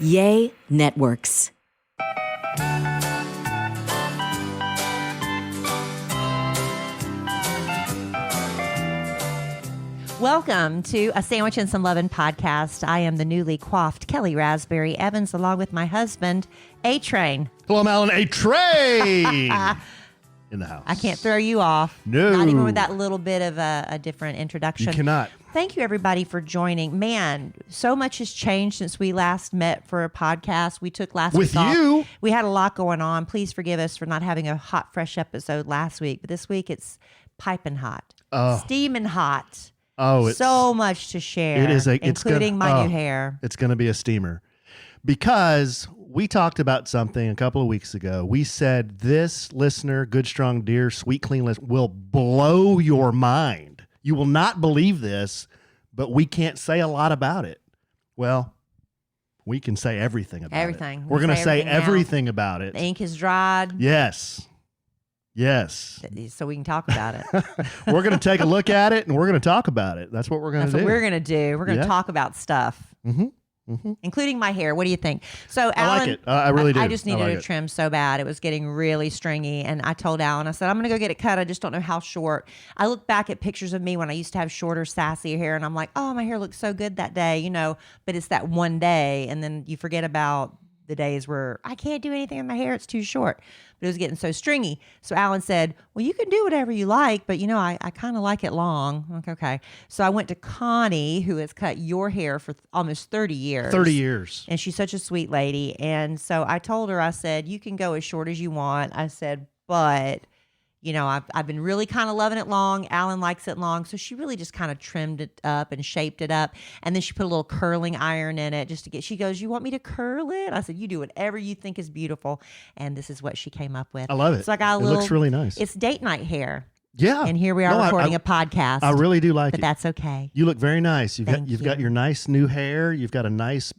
Yay Networks. Welcome to A Sandwich and Some Lovin' podcast. I am the newly coiffed Kelly Raspberry Evans, along with my husband, A-Train. Hello, Madelyn. A train in the house. I can't throw you off. No. Not even with that little bit of a different introduction. You cannot. Thank you, everybody, for joining. Man, so much has changed since we last met for a podcast. We took last week off. With you? We had a lot going on. Please forgive us for not having a hot, fresh episode last week. But this week, it's piping hot. Steaming hot. Oh, it's so much to share. It is including my new hair. It's going to be a steamer because we talked about something a couple of weeks ago. We said this listener, good, strong, dear, sweet, clean list will blow your mind. You will not believe this, but we can't say a lot about it. Well, we can say everything about it. We're going to say everything about it. The ink is dried. Yes. So we can talk about it. We're going to take a look at it and we're going to talk about it. That's what we're going to do. That's what we're going to do. We're going to talk about stuff, including my hair. What do you think? So, Alan, I like it. I really do. I just needed a trim so bad. It was getting really stringy. And I told Alan, I said, I'm going to go get it cut. I just don't know how short. I look back at pictures of me when I used to have shorter, sassy hair. And I'm like, oh, my hair looks so good that day, you know, but it's that one day. And then you forget about the days where I can't do anything with my hair. It's too short. But it was getting so stringy. So Alan said, well, you can do whatever you like, but, you know, I kind of like it long. I'm like, okay. So I went to Connie, who has cut your hair for almost 30 years. 30 years. And she's such a sweet lady. And so I told her, I said, you can go as short as you want. I said, but, you know, I've been really kind of loving it long. Alan likes it long. So she really just kind of trimmed it up and shaped it up. And then she put a little curling iron in it just to get, she goes, you want me to curl it? I said, you do whatever you think is beautiful. And this is what she came up with. I love it. So I got it looks really nice. It's date night hair. Yeah. And here we are recording a podcast. I really do like it. But that's okay. You look very nice. You've you. got your nice new hair. You've got a nice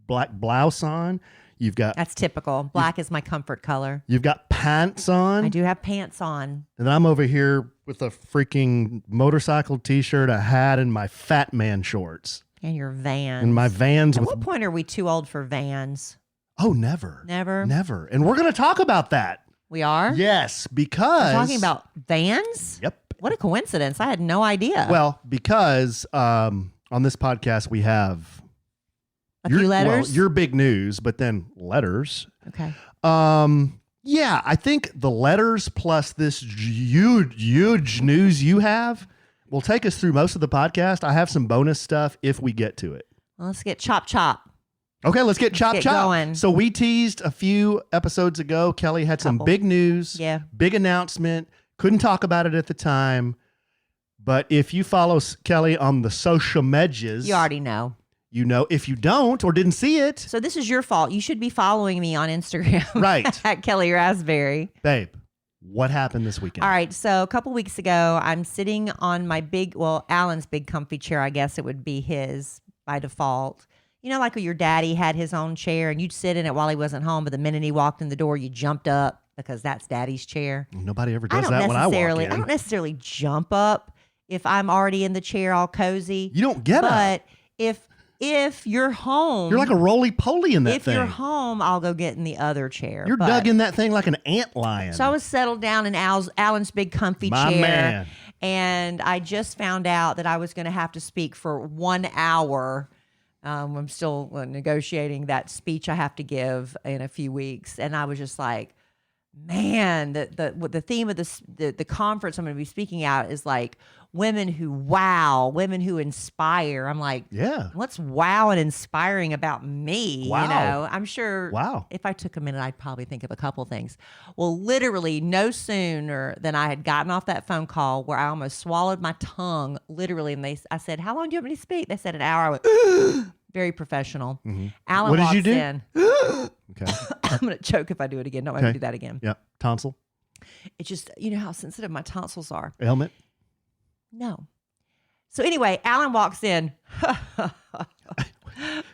black blouse on. You've got That's typical. Black is my comfort color. You've got pants on. I do have pants on. And I'm over here with a freaking motorcycle t-shirt, a hat, and my fat man shorts. And your Vans. And my Vans. At what point are we too old for Vans? Oh, never. Never? Never. And we're going to talk about that. We are? Yes, because... We're talking about Vans? Yep. What a coincidence. I had no idea. Well, because on this podcast we have... A few letters? Well, your big news, but then letters. Okay. Yeah, I think the letters plus this huge news you have will take us through most of the podcast. I have some bonus stuff if we get to it. Well, let's get chop. Okay, let's get chop. Going. So we teased a few episodes ago. Kelly had some big news. Yeah. Big announcement. Couldn't talk about it at the time. But if you follow Kelly on the social medias. You already know. You know, if you don't or didn't see it. So this is your fault. You should be following me on Instagram. Right. At Kelly Raspberry. Babe, what happened this weekend? All right. So a couple weeks ago, I'm sitting on my Alan's big comfy chair. I guess it would be his by default. You know, like when your daddy had his own chair and you'd sit in it while he wasn't home. But the minute he walked in the door, you jumped up because that's daddy's chair. Nobody ever does that when I walk in. I don't necessarily jump up if I'm already in the chair all cozy. You don't get up. But if you're home. You're like a roly-poly in that thing. If you're home, I'll go get in the other chair. You're dug in that thing like an antlion. So I was settled down in Alan's big comfy chair. Man. And I just found out that I was going to have to speak for 1 hour. I'm still negotiating that speech I have to give in a few weeks. And I was just like, man, the theme of the conference I'm going to be speaking at is like women who wow, women who inspire. I'm like, yeah, what's wow and inspiring about me? Wow. You know, I'm sure if I took a minute, I'd probably think of a couple things. Well, literally no sooner than I had gotten off that phone call where I almost swallowed my tongue, literally. And I said, how long do you want me to speak? They said an hour. I went, very professional. Mm-hmm. Alan what did walks you do? in. Okay. I'm going to choke if I do it again. Don't want to do that again. Yeah. Tonsil? It's just, you know how sensitive my tonsils are. Ailment? No. So anyway, Alan walks in.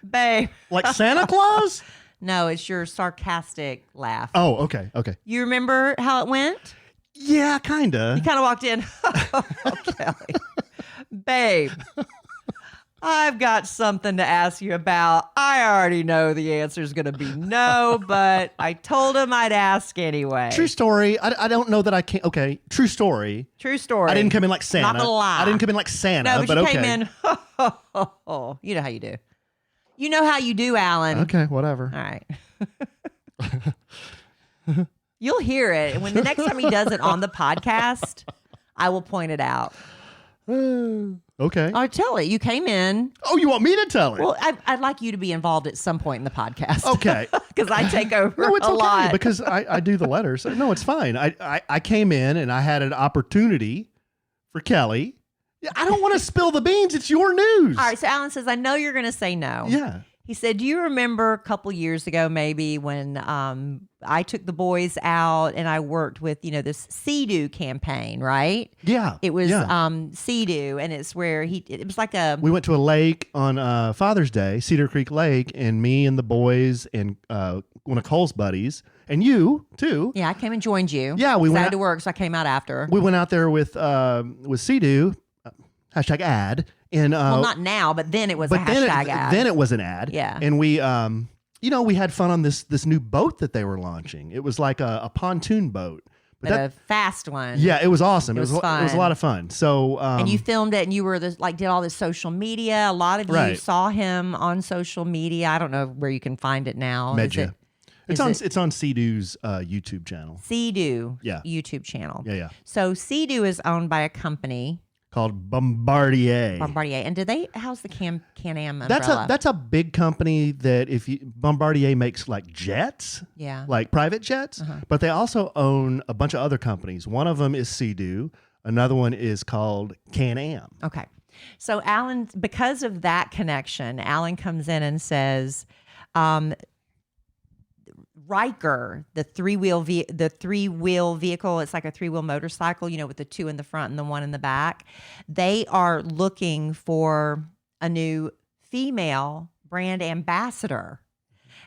Babe. Like Santa Claus? No, it's your sarcastic laugh. Oh, okay. Okay. You remember how it went? Yeah, kind of. He kind of walked in. Oh, Kelly. Babe. I've got something to ask you about. I already know the answer is going to be no, but I told him I'd ask anyway. True story. I don't know that I can. Okay, true story. True story. I didn't come in like Santa. Not gonna lie. I didn't come in like Santa, No, but you okay. came in. You know how you do. You know how you do, Alan. Okay, whatever. All right. You'll hear it. And when the next time he does it on the podcast, I will point it out. Okay. I'll tell it. You came in. Oh, you want me to tell it? Well, I'd like you to be involved at some point in the podcast. Okay. Because I take over No, it's a okay lot. because I do the letters. No, it's fine. I came in and I had an opportunity for Kelly. Yeah, I don't want to spill the beans. It's your news. All right. So Alan says, I know you're going to say no. Yeah. He said, do you remember a couple years ago, maybe when I took the boys out and I worked with, this Sea-Doo campaign, right? Yeah. It was yeah. Sea-Doo, and it's where it was like We went to a lake on Father's Day, Cedar Creek Lake, and me and the boys and one of Cole's buddies, and you too. Yeah, I came and joined you. Yeah, we I went had to work, so I came out after. We went out there with Sea-Doo, hashtag ad. And well, not now, but then it was a hashtag ad. Then it was an ad. Yeah. And we we had fun on this new boat that they were launching. It was like a pontoon boat. But a fast one. Yeah, it was awesome. It was fun. It was a lot of fun. So and you filmed it, and you were did all this social media. A lot of you Right. saw him on social media. I don't know where you can find it now. Medja. Is It's on Sea-Doo's YouTube channel. Sea-Doo Yeah. YouTube channel. Yeah. So Sea-Doo is owned by a company Called Bombardier. And how's the Can-Am umbrella? That's a big company that Bombardier makes like jets. Yeah. Like private jets, but they also own a bunch of other companies. One of them is Sea-Doo. Another one is called Can-Am. Okay. So Alan, because of that connection, Alan comes in and says, Ryker, the three-wheel vehicle, it's like a three-wheel motorcycle, with the two in the front and the one in the back. They are looking for a new female brand ambassador.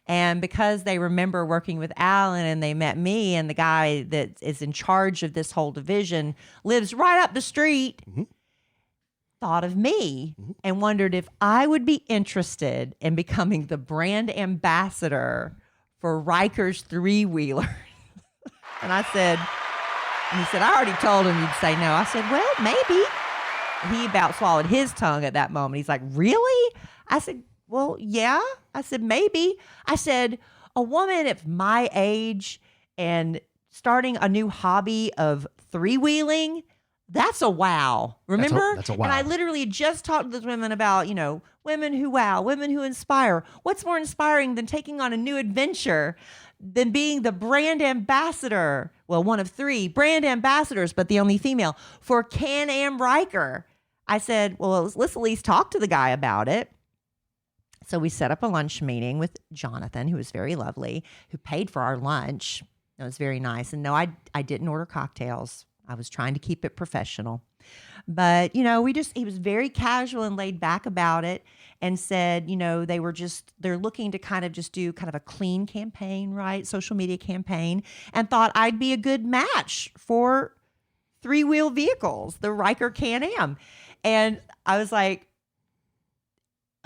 And because they remember working with Alan and they met me, and the guy that is in charge of this whole division lives right up the street, thought of me and wondered if I would be interested in becoming the brand ambassador for Ryker's three-wheeler. And he said, I already told him you'd say no. I said, well, maybe. And he about swallowed his tongue at that moment. He's like, really? I said, well, yeah. I said, maybe. I said, a woman of my age and starting a new hobby of three-wheeling, that's a wow. Remember? That's a wow. And I literally just talked to those women about, women who wow, women who inspire. What's more inspiring than taking on a new adventure than being the brand ambassador? Well, one of three brand ambassadors, but the only female for Can-Am Ryker. I said, well, let's at least talk to the guy about it. So we set up a lunch meeting with Jonathan, who was very lovely, who paid for our lunch. It was very nice. And no, I didn't order cocktails. I was trying to keep it professional. But, he was very casual and laid back about it and said, they're looking to kind of just do kind of a clean campaign, right? Social media campaign, and thought I'd be a good match for three-wheel vehicles, the Ryker Can-Am. And I was like,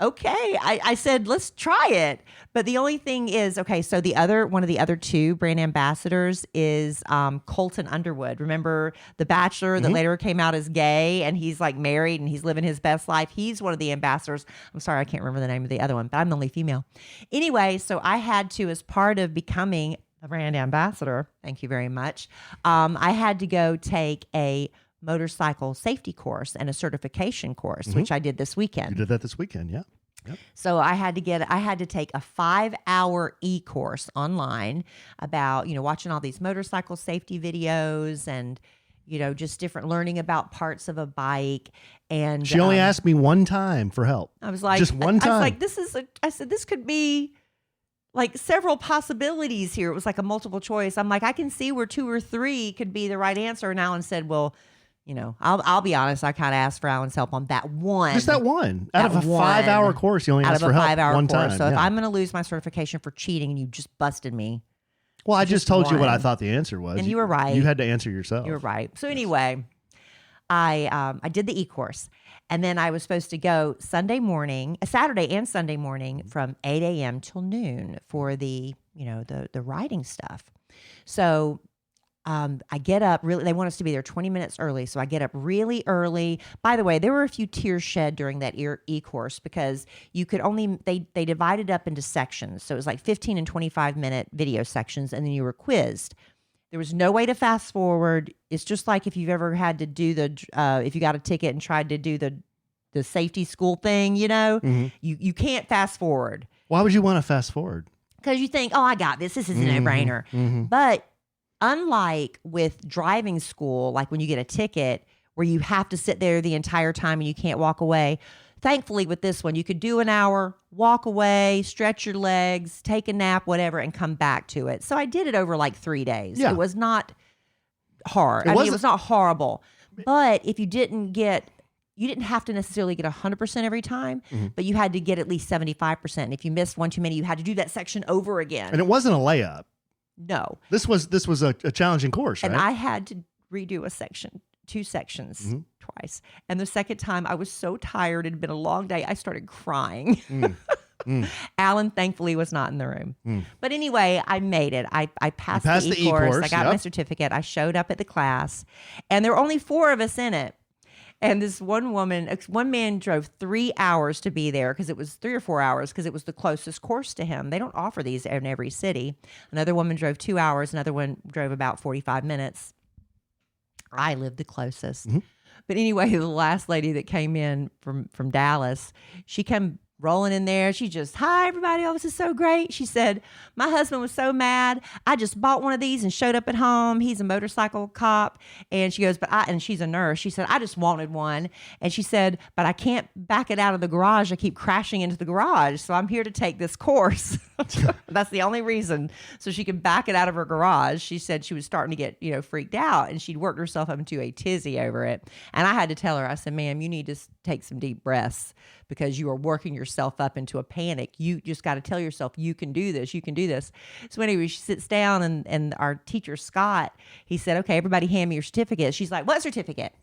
okay. I said, let's try it. But the only thing is, okay, so one of the other two brand ambassadors is Colton Underwood. Remember The Bachelor that later came out as gay, and he's like married and he's living his best life. He's one of the ambassadors. I'm sorry, I can't remember the name of the other one, but I'm the only female. Anyway, so I had to, as part of becoming a brand ambassador, thank you very much, I had to go take a motorcycle safety course and a certification course, which I did this weekend. You did that this weekend, yeah. Yep. So I had to take a 5-hour e-course online about, watching all these motorcycle safety videos and, just different learning about parts of a bike. And she only asked me one time for help. I was like, just one time. I was like, I said, this could be like several possibilities here. It was like a multiple choice. I'm like, I can see where 2 or 3 could be the right answer. And Alan said, well, I'll be honest. I kind of asked for Alan's help on that one. Just that one. Out of a 5-hour course, you only asked for help one time. So if I'm going to lose my certification for cheating and you just busted me. Well, I just told you what I thought the answer was. And you were right. You had to answer yourself. You were right. So anyway, I did the e-course. And then I was supposed to go Saturday and Sunday morning from 8 a.m. till noon for the writing stuff. So I get up they want us to be there 20 minutes early. So I get up really early. By the way, there were a few tears shed during that e-course because you could they divided up into sections. So it was like 15 and 25 minute video sections, and then you were quizzed. There was no way to fast forward. It's just like if you've ever had to do if you got a ticket and tried to do the safety school thing, you can't fast forward. Why would you want to fast forward? Because you think, oh, I got this. This is a no-brainer. But unlike with driving school, like when you get a ticket where you have to sit there the entire time and you can't walk away, thankfully with this one, you could do an hour, walk away, stretch your legs, take a nap, whatever, and come back to it. So I did it over like 3 days. Yeah. It was not hard. It was not horrible. But if you didn't have to necessarily get 100% every time, but you had to get at least 75%. And if you missed one too many, you had to do that section over again. And it wasn't a layup. No. This was a challenging course, right? And I had to redo two sections twice. And the second time I was so tired. It had been a long day. I started crying. Alan thankfully was not in the room. But anyway, I made it. I passed the e-course. I got my certificate. I showed up at the class. And there were only 4 of us in it. And this one man drove 3 hours to be there because it was 3 or 4 hours because it was the closest course to him. They don't offer these in every city. Another woman drove 2 hours. Another one drove about 45 minutes. I lived the closest. But anyway, the last lady that came in from Dallas, she came rolling in there. She just, hi, everybody. Oh, this is so great. She said, my husband was so mad. I just bought one of these and showed up at home. He's a motorcycle cop. And she goes, and she's a nurse. She said, I just wanted one. And she said, but I can't back it out of the garage. I keep crashing into the garage. So I'm here to take this course. That's the only reason. So she could back it out of her garage. She said she was starting to get, freaked out, and she'd worked herself up into a tizzy over it. And I had to tell her, I said, ma'am, you need to take some deep breaths because you are working yourself up into a panic. You just got to tell yourself, you can do this. You can do this. So anyway, she sits down, and our teacher, Scott, he said, okay, everybody hand me your certificate. She's like, what certificate?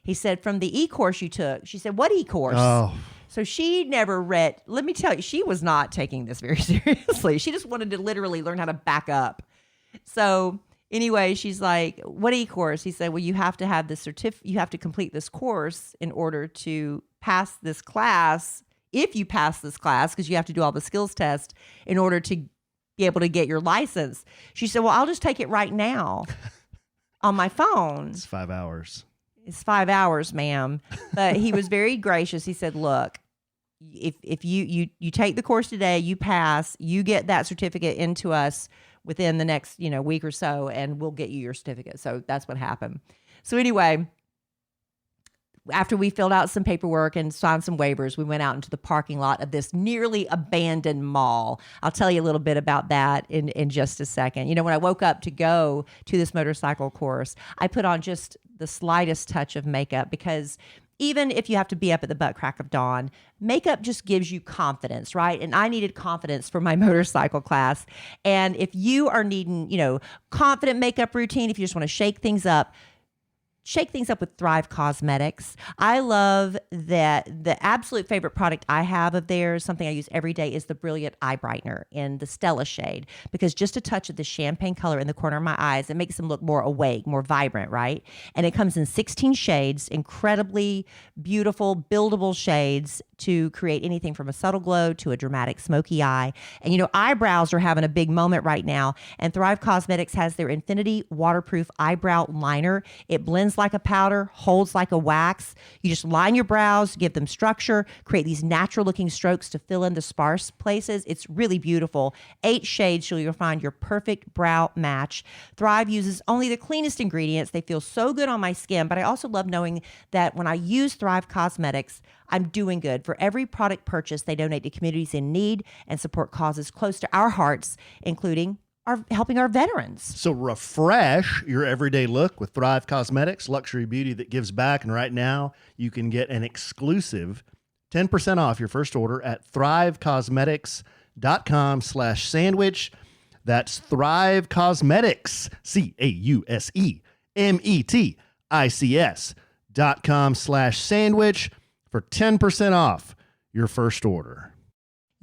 He said, from the e-course you took. She said, what e-course? Oh. So she never read. Let me tell you, she was not taking this very seriously. She just wanted to literally learn how to back up. So anyway, she's like, what e-course? He said, well, you have to have the you have to complete this course in order to pass this class. If you pass this class, because you have to do all the skills test in order to be able to get your license. She said, well, I'll just take it right now on my phone. It's 5 hours. It's 5 hours, ma'am. But he was very gracious. He said, look, if you take the course today, you pass, you get that certificate into us within the next, week or so, and we'll get you your certificate. So that's what happened. So anyway, after we filled out some paperwork and signed some waivers, we went out into the parking lot of this nearly abandoned mall. I'll tell you a little bit about that in just a second. When I woke up to go to this motorcycle course, I put on just the slightest touch of makeup because even if you have to be up at the butt crack of dawn, makeup just gives you confidence, right? And I needed confidence for my motorcycle class. And if you are needing, confident makeup routine, if you just want to shake things up with Thrive Cosmetics. I love that the absolute favorite product I have of theirs, something I use every day, is the Brilliant Eye Brightener in the Stella shade, because just a touch of the champagne color in the corner of my eyes, it makes them look more awake, more vibrant, right? And it comes in 16 shades, incredibly beautiful, buildable shades to create anything from a subtle glow to a dramatic smoky eye. And eyebrows are having a big moment right now, and Thrive Cosmetics has their Infinity Waterproof Eyebrow Liner. It blends like a powder, holds like a wax. You just line your brows, give them structure, create these natural looking strokes to fill in the sparse places. It's really beautiful. 8 shades so you'll find your perfect brow match. Thrive uses only the cleanest ingredients. They feel so good on my skin, but I also love knowing that when I use Thrive Cosmetics, I'm doing good. For every product purchase, they donate to communities in need and support causes close to our hearts, including helping our veterans. So refresh your everyday look with Thrive Cosmetics, luxury beauty that gives back. And right now, you can get an exclusive 10% off your first order at thrivecosmetics.com/sandwich. That's Thrive Cosmetics, CAUSEMETICS.com/sandwich. for 10% off your first order.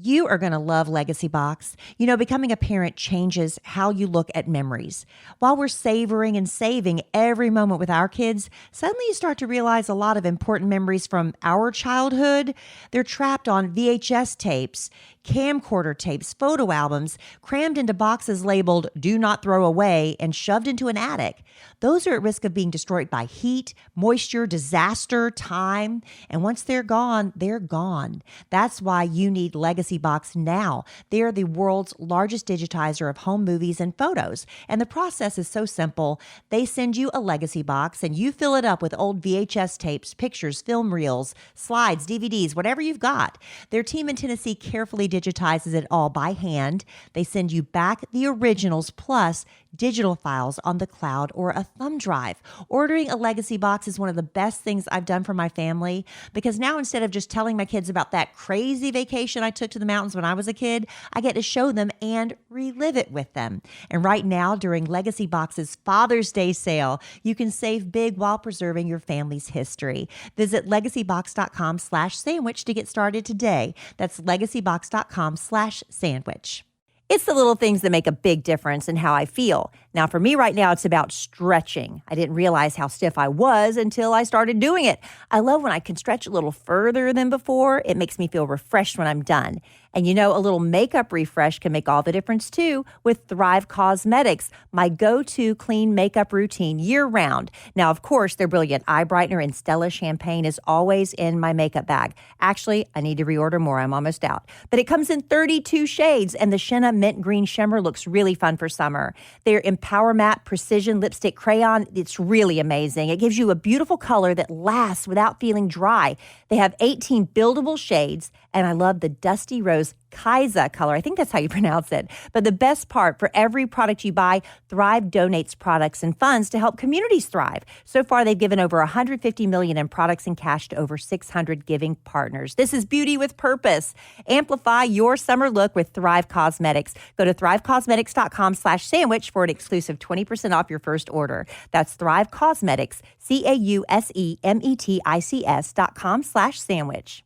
You are going to love Legacy Box. You know, becoming a parent changes how you look at memories. While we're savoring and saving every moment with our kids, suddenly you start to realize a lot of important memories from our childhood. They're trapped on VHS tapes, camcorder tapes, photo albums, crammed into boxes labeled "Do Not Throw Away" and shoved into an attic. Those are at risk of being destroyed by heat, moisture, disaster, time. And once they're gone, they're gone. That's why you need Legacy Box now. They're the world's largest digitizer of home movies and photos. And the process is so simple. They send you a Legacy Box and you fill it up with old VHS tapes, pictures, film reels, slides, DVDs, whatever you've got. Their team in Tennessee carefully digitizes it all by hand. They send you back the originals plus digital files on the cloud or a thumb drive. Ordering a Legacy Box is one of the best things I've done for my family, because now instead of just telling my kids about that crazy vacation I took to the mountains when I was a kid, I get to show them and relive it with them. And right now, during Legacy Box's Father's Day sale, you can save big while preserving your family's history. Visit legacybox.com/sandwich to get started today. That's legacybox.com/sandwich. It's the little things that make a big difference in how I feel. Now, for me right now, it's about stretching. I didn't realize how stiff I was until I started doing it. I love when I can stretch a little further than before. It makes me feel refreshed when I'm done. And you know, a little makeup refresh can make all the difference too with Thrive Cosmetics, my go-to clean makeup routine year-round. Now, of course, their brilliant eye brightener and Stella champagne is always in my makeup bag. Actually, I need to reorder more. I'm almost out. But it comes in 32 shades, and the Shenna Mint Green Shimmer looks really fun for summer. Their Empower Matte Precision Lipstick Crayon, it's really amazing. It gives you a beautiful color that lasts without feeling dry. They have 18 buildable shades, and I love the Dusty Rose Kaisa color. I think that's how you pronounce it. But the best part, for every product you buy, Thrive donates products and funds to help communities thrive. So far, they've given over $150 million in products and cash to over 600 giving partners. This is beauty with purpose. Amplify your summer look with Thrive Cosmetics. Go to thrivecosmetics.com/sandwich for an exclusive 20% off your first order. That's Thrive Cosmetics, CAUSEMETICS.com/sandwich.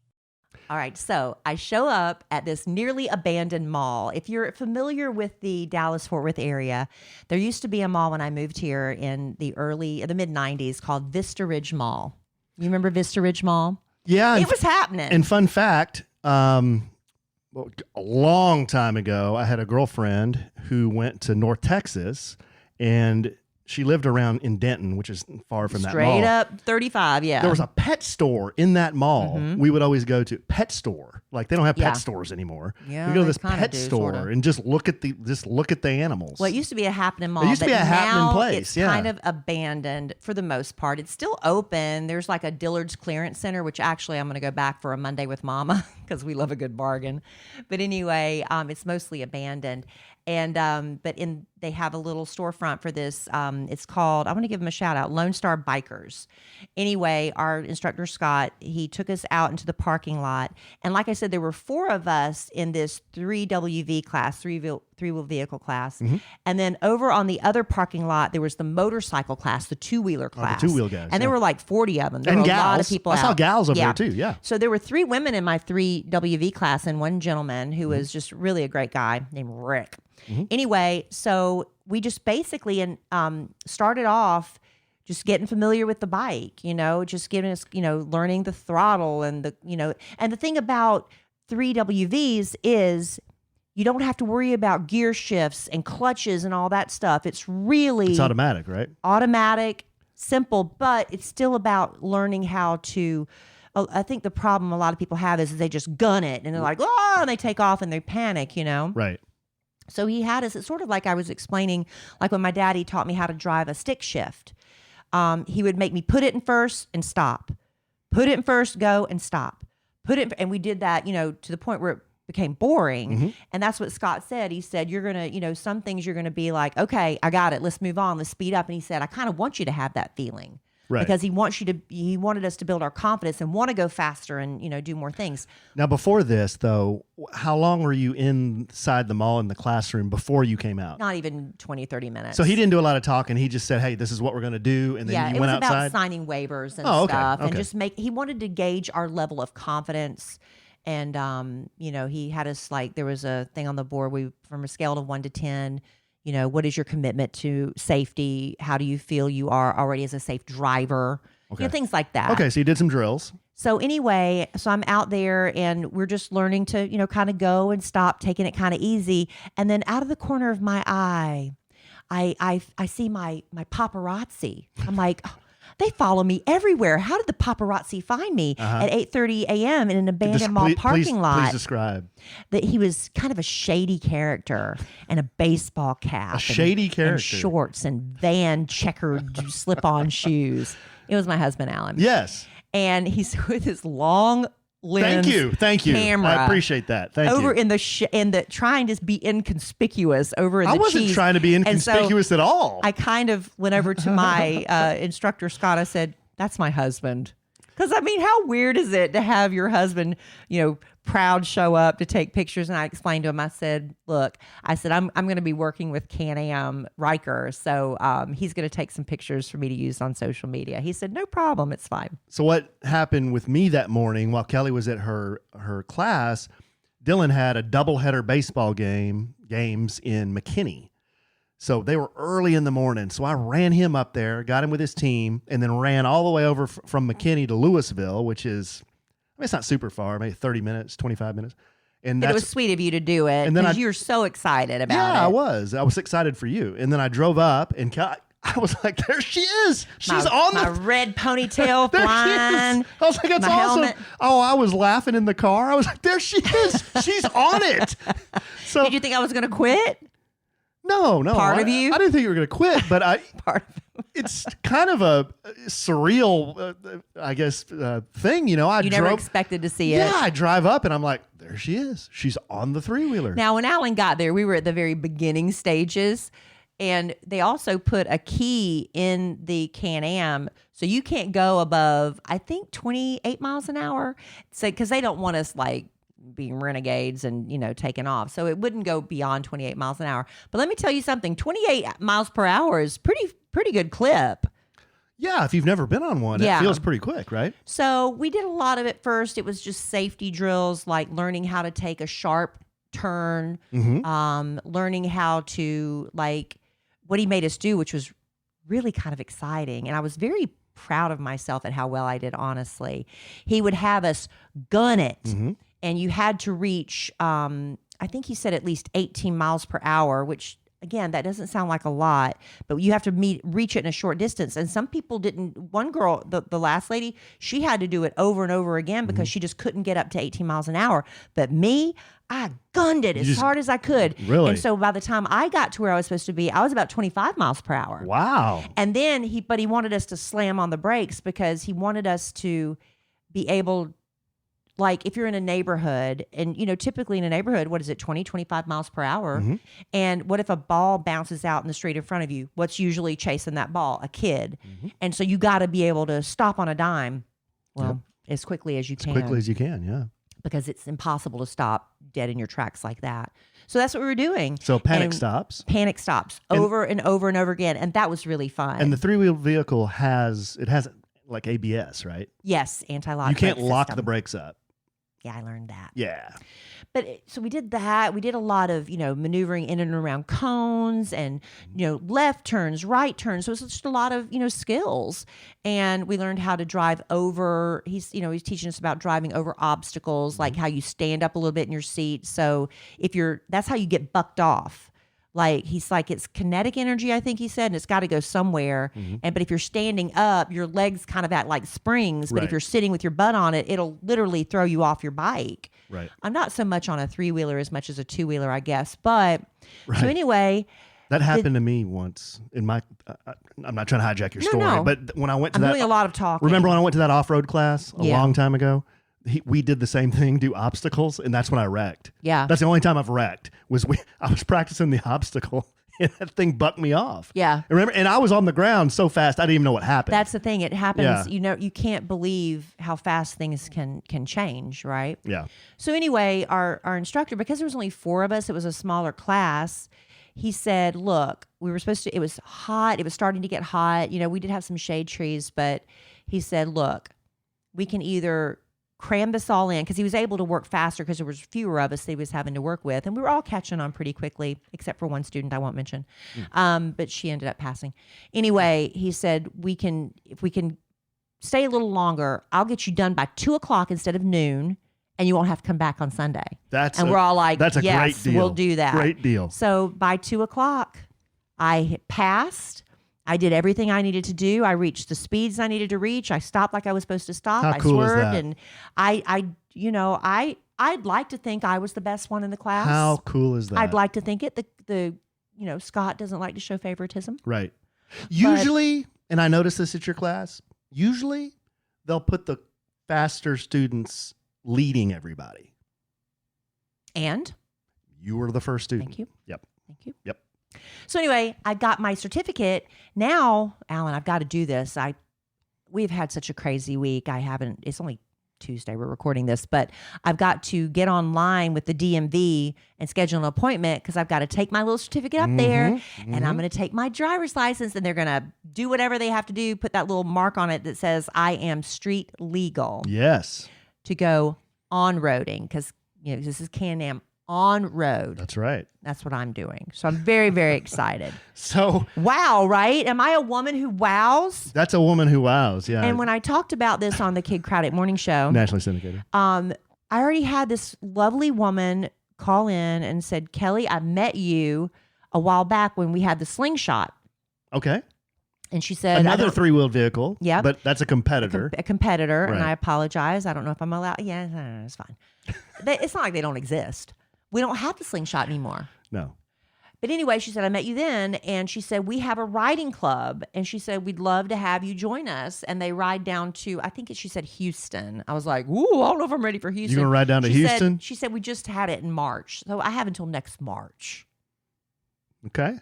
All right, so I show up at this nearly abandoned mall. If you're familiar with the Dallas-Fort Worth area, there used to be a mall when I moved here in the mid-90s called Vista Ridge Mall. You remember Vista Ridge Mall? Yeah. It was happening. And fun fact, a long time ago, I had a girlfriend who went to North Texas, and she lived around in Denton, which is far from that mall. Straight up 35, yeah. There was a pet store in that mall. Mm-hmm. We would always go to pet store. Like, they don't have pet stores anymore. Yeah, we go to this they kinda pet do, store sorta. and just look at the animals. Well, it used to be a happening mall. It used to be a happening now place, it's yeah. kind of abandoned for the most part. It's still open. There's like a Dillard's clearance center, which actually I'm going to go back for a Monday with Mama because we love a good bargain. But anyway, it's mostly abandoned. And they have a little storefront for this. It's called, I want to give them a shout out, Lone Star Bikers. Anyway, our instructor Scott, he took us out into the parking lot, and like I said, there were 4 of us in this 3WV class, three-wheel vehicle class, and then over on the other parking lot there was the motorcycle class, the two-wheeler class, the two-wheel guys, and there were like 40 of them. There were gals. a lot of people. I saw out. gals over there too. Yeah. So there were 3 women in my 3WV class, and one gentleman who was just really a great guy named Rick. Anyway, so we just basically started off just getting familiar with the bike, just giving us, learning the throttle and and the thing about 3WVs is you don't have to worry about gear shifts and clutches and all that stuff. It's automatic, right? Automatic, simple, but it's still about learning how to. I think the problem a lot of people have is they just gun it and they're like, oh, and they take off and they panic, Right. So he had us, it's sort of like I was explaining, like when my daddy taught me how to drive a stick shift. He would make me put it in first and stop. Put it in first, go and stop. And we did that, to the point where it became boring. And that's what Scott said. He said, you're going to, some things you're going to be like, okay, I got it. Let's move on. Let's speed up. And he said, I kind of want you to have that feeling. Right. because he wanted us to build our confidence and want to go faster and, do more things. Now, before this, though, how long were you inside the mall in the classroom before you came out? Not even 20, 30 minutes. So he didn't do a lot of talking. He just said, hey, this is what we're going to do. And then you went outside? Yeah, it was about signing waivers and stuff. And just he wanted to gauge our level of confidence. And, he had us there was a thing on the board. From a scale of 1 to 10, what is your commitment to safety? How do you feel you are already as a safe driver? Okay. Things like that. Okay, so you did some drills. So anyway, I'm out there and we're just learning to, kind of go and stop, taking it kind of easy. And then out of the corner of my eye, I see my paparazzi. I'm like, oh, they follow me everywhere. How did the paparazzi find me at 8:30 a.m. in an abandoned mall parking lot? Please describe. That he was kind of a shady character and a baseball cap. A shady character. And shorts and Van checkered slip-on shoes. It was my husband, Alan. Yes. And he's with his long lens. Thank you. Camera. I appreciate that. Thank you. Over in the trying to be inconspicuous over in the I wasn't cheese. trying to be inconspicuous at all. I kind of went over to my instructor, Scott. I said, that's my husband. Because, how weird is it to have your husband, proud show up to take pictures? And I explained to him, I said, look, I'm going to be working with Can-Am Ryker. So he's going to take some pictures for me to use on social media. He said, no problem. It's fine. So what happened with me that morning while Kelly was at her class, Dylan had a doubleheader baseball games in McKinney. So they were early in the morning. So I ran him up there, got him with his team, and then ran all the way over from McKinney to Louisville, which is, it's not super far, maybe 30 minutes, 25 minutes. And it was sweet of you to do it because you were so excited about it. Yeah, I was. I was excited for you. And then I drove up and I was like, there she is. She's on my red ponytail flying. I was like, that's awesome. Helmet. Oh, I was laughing in the car. I was like, there she is. She's on it. So did you think I was going to quit? No. Part of you? I didn't think you were going to quit, but part of it's kind of a surreal, thing. You never expected to see it. Yeah, I drive up and I'm like, there she is. She's on the three-wheeler. Now, when Alan got there, we were at the very beginning stages, and they also put a key in the Can-Am, so you can't go above, I think, 28 miles an hour. So, because they don't want us being renegades and taking off, so it wouldn't go beyond 28 miles an hour. But let me tell you something: 28 miles per hour is pretty good clip. Yeah, if you've never been on one, it feels pretty quick, right? So we did a lot of it first. It was just safety drills, like learning how to take a sharp turn, learning how to what he made us do, which was really kind of exciting, and I was very proud of myself at how well I did. Honestly, he would have us gun it. And you had to reach, I think he said at least 18 miles per hour, which, again, that doesn't sound like a lot, but you have to reach it in a short distance. And some people didn't. One girl, the last lady, she had to do it over and over again because she just couldn't get up to 18 miles an hour. But me, I gunned it as hard as I could. Really? And so by the time I got to where I was supposed to be, I was about 25 miles per hour. Wow. And then he wanted us to slam on the brakes because he wanted us to be able, if you're in a neighborhood and, typically in a neighborhood, what is it, 20, 25 miles per hour? And what if a ball bounces out in the street in front of you? What's usually chasing that ball? A kid. And so you got to be able to stop on a dime. Well, as quickly as you can. As quickly as you can, yeah. Because it's impossible to stop dead in your tracks like that. So that's what we were doing. So panic stops. Panic stops over and over and over again. And that was really fun. And the three-wheel vehicle has ABS, right? Yes, anti-lock. You can't lock system. the brakes up. Yeah, I learned that. Yeah. But so we did that. We did a lot of, maneuvering in and around cones and, left turns, right turns. So it's just a lot of, skills. And we learned how to drive over. He's teaching us about driving over obstacles, like how you stand up a little bit in your seat. So that's how you get bucked off. It's kinetic energy, I think he said, and it's got to go somewhere. But if you're standing up, your legs kind of act like springs. But if you're sitting with your butt on it, it'll literally throw you off your bike. Right. I'm not so much on a three-wheeler as much as a two-wheeler, I guess. But so anyway, that happened to me once in my. I'm not trying to hijack your story, but when I went to I'm doing a lot of talking. Remember when I went to that off-road class a long time ago? We did the same thing, do obstacles, and that's when I wrecked. Yeah. That's the only time I've wrecked, I was practicing the obstacle, That thing bucked me off. Yeah. Remember, and I was on the ground so fast I didn't even know what happened. That's the thing. It happens. Yeah. You know, you can't believe how fast things can change, right? Yeah. So anyway, our instructor, because there was only 4 of us, it was a smaller class. He said, "Look, we were supposed to. It was hot. It was starting to get hot. You know, we did have some shade trees, but he said, look, we can either cram this all in," because he was able to work faster because there was fewer of us that he was having to work with, and we were all catching on pretty quickly, except for one student I won't mention, but she ended up passing. Anyway, he said, if we can stay a little longer, I'll get you done by 2:00 instead of noon, and you won't have to come back on Sunday. We're all like, that's a yes, great deal. We'll do that. Great deal. So by 2:00, I passed. I did everything I needed to do. I reached the speeds I needed to reach. I stopped like I was supposed to stop. How cool is swerved, that? and I'd like to think I was the best one in the class. How cool is that? I'd like to think it. Scott doesn't like to show favoritism. Right. Usually, and I noticed this at your class, usually they'll put the faster students leading everybody. And you were the first student. Thank you. Yep. Thank you. Yep. So anyway, I got my certificate. Now, Alan, I've got to do this. We've had such a crazy week. It's only Tuesday we're recording this, but I've got to get online with the DMV and schedule an appointment because I've got to take my little certificate up there, and I'm going to take my driver's license, and they're going to do whatever they have to do, put that little mark on it that says I am street legal. Yes. To go on-roading because this is Can-Am on-road. That's right. That's what I'm doing. So I'm very, very excited. So wow, right? Am I a woman who wows? That's a woman who wows, yeah. And when I talked about this on the Kid Craddock Morning Show, nationally syndicated, I already had this lovely woman call in and said, "Kelly, I met you a while back when we had the slingshot." Okay. And she said, another 3-wheeled vehicle. Yeah, but that's a competitor. A competitor, right. And I apologize. I don't know if I'm allowed. Yeah, it's fine. It's not like they don't exist. We don't have the slingshot anymore. No. But anyway, she said, I met you then. And she said, we have a riding club. And she said, we'd love to have you join us. And they ride down to, she said Houston. I was like, ooh, I don't know if I'm ready for Houston. You going to ride down to Houston? She said, we just had it in March. So I have until next March. Okay.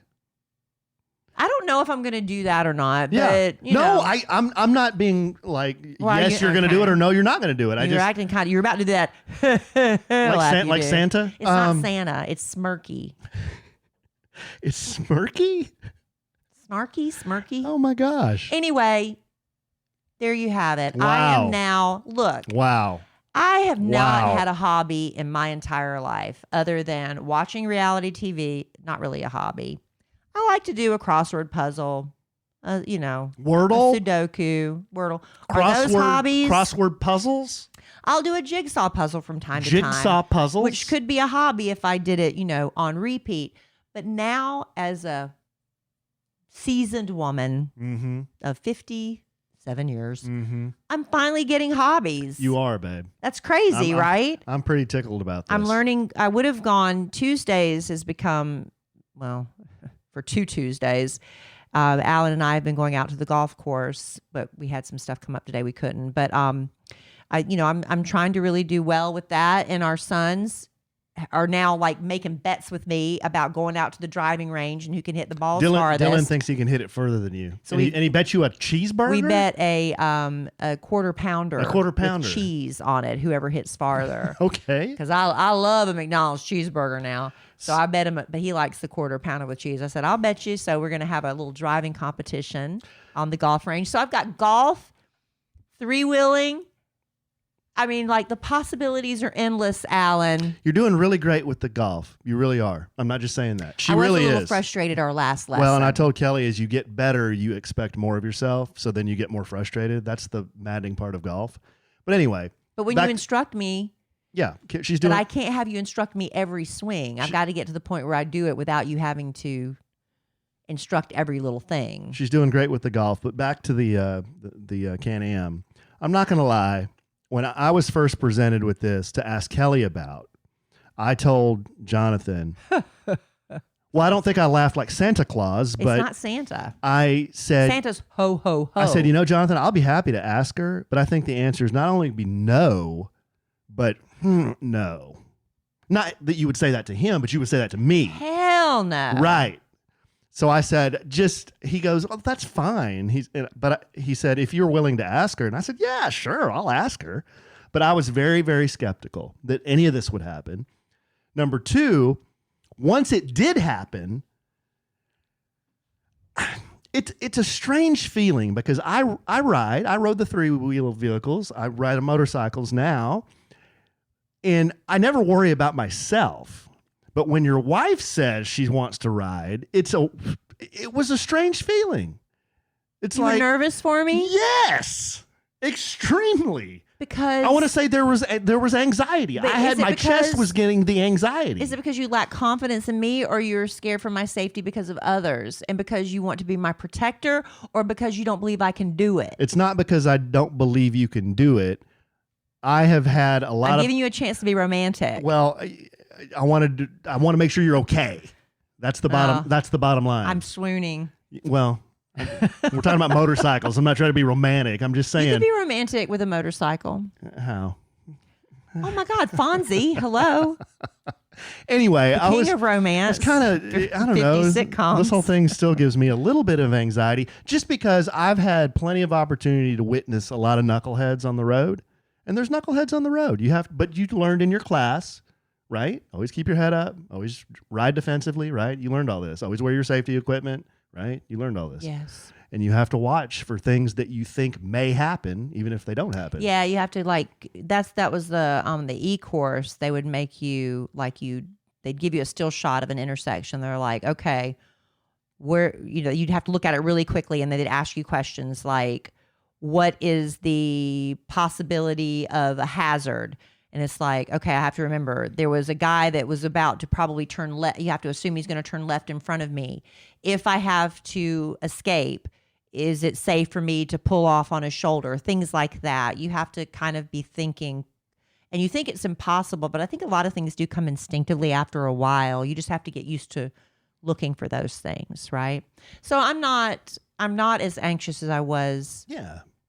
I don't know if I'm going to do that or not. Yeah. But, you know. I'm not being like, Well, yes, you're going to do it, or no, you're not going to do it. You're acting kind of, you're about to do that. like Santa? It's not Santa. It's smirky. It's smirky? Smirky. Oh my gosh. Anyway, there you have it. Wow. I am now, look. Wow. I have not had a hobby in my entire life other than watching reality TV. Not really a hobby. I like to do a crossword puzzle, Wordle, a Sudoku, Wordle. Are those hobbies? Crossword puzzles? I'll do a jigsaw puzzle from time to time. Jigsaw puzzles? Which could be a hobby if I did it, on repeat. But now, as a seasoned woman of 57 years, I'm finally getting hobbies. You are, babe. That's crazy, right? I'm pretty tickled about this. I'm learning. I would have gone. Tuesdays has become, for 2 Tuesdays, Alan and I have been going out to the golf course, but we had some stuff come up today. We couldn't. But I'm trying to really do well with that. And our sons are now like making bets with me about going out to the driving range and who can hit the ball farthest. Dylan thinks he can hit it further than you. So and he bet you a cheeseburger? We bet a quarter pounder. A quarter pounder. With cheese on it, whoever hits farther. Okay. Because I love a McDonald's cheeseburger now. So I bet him, but he likes the quarter pounder with cheese. I said, I'll bet you. So we're going to have a little driving competition on the golf range. So I've got golf, 3-wheeling. The possibilities are endless, Alan. You're doing really great with the golf. You really are. I'm not just saying that. She I was really a little is. frustrated our last lesson. Well, and I told Kelly, as you get better, you expect more of yourself. So then you get more frustrated. That's the maddening part of golf. But anyway. But when you instruct me. Yeah, she's doing. But I can't have you instruct me every swing. I've got to get to the point where I do it without you having to instruct every little thing. She's doing great with the golf. But back to the Can-Am. I'm not going to lie. When I was first presented with this to ask Kelly about, I told Jonathan, well, I don't think I laughed like Santa Claus, but it's not Santa. I said, Santa's ho, ho, ho. I said, Jonathan, I'll be happy to ask her, but I think the answer is not only be no, but no. Not that you would say that to him, but you would say that to me. Hell no. Right. So I said, he goes, oh, that's fine. He said, if you're willing to ask her. And I said, yeah, sure, I'll ask her. But I was very, very skeptical that any of this would happen. Number two, once it did happen, it's a strange feeling because I rode the 3-wheel vehicles. I ride motorcycles now, and I never worry about myself. But when your wife says she wants to ride, it was a strange feeling. It's you like, were nervous for me? Yes, extremely. Because I want to say there was anxiety. My chest was getting the anxiety. Is it because you lack confidence in me, or you're scared for my safety because of others, and because you want to be my protector, or because you don't believe I can do it? It's not because I don't believe you can do it. I have had a lot I'm giving you a chance to be romantic. Well, I want to make sure you're okay. That's the bottom. That's the bottom line. I'm swooning. Well, we're talking about motorcycles. I'm not trying to be romantic. I'm just saying. You can be romantic with a motorcycle. How? Oh my God, Fonzie! Hello. Anyway, the king of romance. It's kind of, I don't know. Sitcoms. This whole thing still gives me a little bit of anxiety, just because I've had plenty of opportunity to witness a lot of knuckleheads on the road, and there's knuckleheads on the road. But you learned in your class, right? Always keep your head up. Always ride defensively, right? You learned all this. Always wear your safety equipment. Right? You learned all this. Yes. And you have to watch for things that you think may happen, even if they don't happen. Yeah, you have to that was the e-course. They would make you they'd give you a still shot of an intersection. They're like, okay, you'd have to look at it really quickly, and they'd ask you questions like, what is the possibility of a hazard? And it's like, okay, I have to remember there was a guy that was about to probably turn left. You have to assume he's going to turn left in front of me. If I have to escape, is it safe for me to pull off on his shoulder? Things like that. You have to kind of be thinking, and you think it's impossible, but I think a lot of things do come instinctively after a while. You just have to get used to looking for those things, right? So I'm not as anxious as I was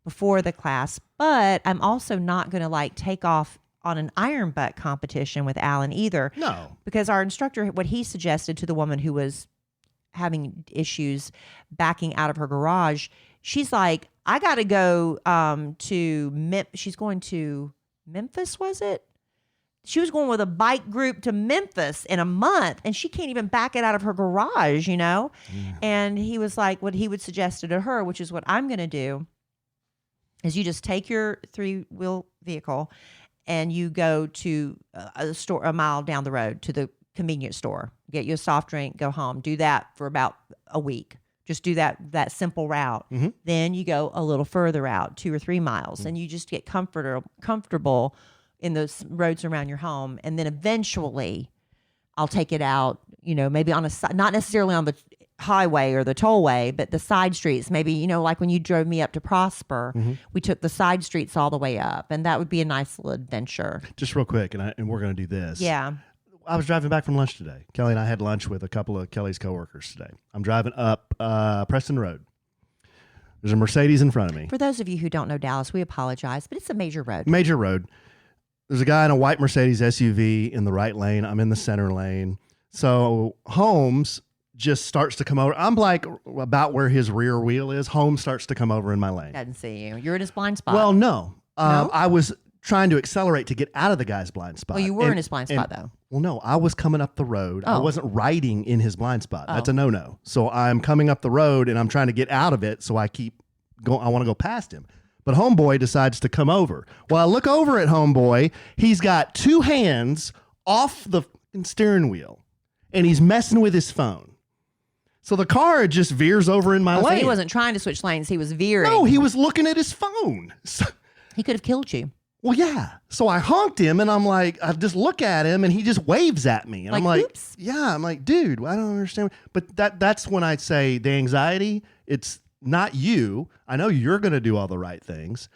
before the class, but I'm also not going to take off on an iron butt competition with Allen either. No. Because our instructor, what he suggested to the woman who was having issues backing out of her garage, she's like, I got to go she's going to Memphis, was it? She was going with a bike group to Memphis in a month, and she can't even back it out of her garage, Yeah. And he was like, what he would suggest to her, which is what I'm going to do, is you just take your 3-wheel vehicle and you go to a store a mile down the road to the convenience store, get you a soft drink, go home. Do that for about a week. Just do that simple route. Mm-hmm. Then you go a little further out, 2 or 3 miles, and you just get comfortable in those roads around your home. And then eventually I'll take it out, maybe on not necessarily on the highway or the tollway, but the side streets. Maybe, like when you drove me up to Prosper, we took the side streets all the way up, and that would be a nice little adventure. Just real quick, and we're going to do this. Yeah. I was driving back from lunch today. Kelly and I had lunch with a couple of Kelly's coworkers today. I'm driving up Preston Road. There's a Mercedes in front of me. For those of you who don't know Dallas, we apologize, but it's a major road. Major road. There's a guy in a white Mercedes SUV in the right lane. I'm in the center lane. So Holmes just starts to come over. I'm like about where his rear wheel is. Holmes starts to come over in my lane. Doesn't see you. You're in his blind spot. Well, no. No? I was trying to accelerate to get out of the guy's blind spot. Well, you were in his blind spot, though. Well, no. I was coming up the road. I wasn't riding in his blind spot. That's a no-no. So I'm coming up the road, and I'm trying to get out of it, so I keep going. I want to go past him. But Homeboy decides to come over. Well, I look over at Homeboy. He's got 2 hands off the steering wheel, and he's messing with his phone. So the car just veers over in my lane. So he wasn't trying to switch lanes. He was veering. No, he was looking at his phone. He could have killed you. Well, yeah. So I honked him, and I'm like, I just look at him, and he just waves at me. And I'm like, oops. Yeah. I'm like, dude, I don't understand. But that's when I say the anxiety, it's not you. I know you're going to do all the right things,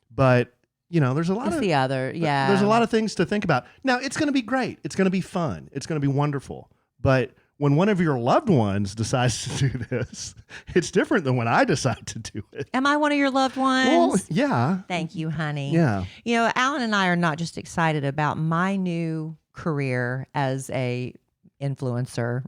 but there's a lot of the other. Yeah. There's a lot of things to think about. Now, it's going to be great. It's going to be fun. It's going to be wonderful. But when one of your loved ones decides to do this, it's different than when I decide to do it. Am I one of your loved ones? Well, yeah. Thank you, honey. Yeah. Alan and I are not just excited about my new career as a influencer.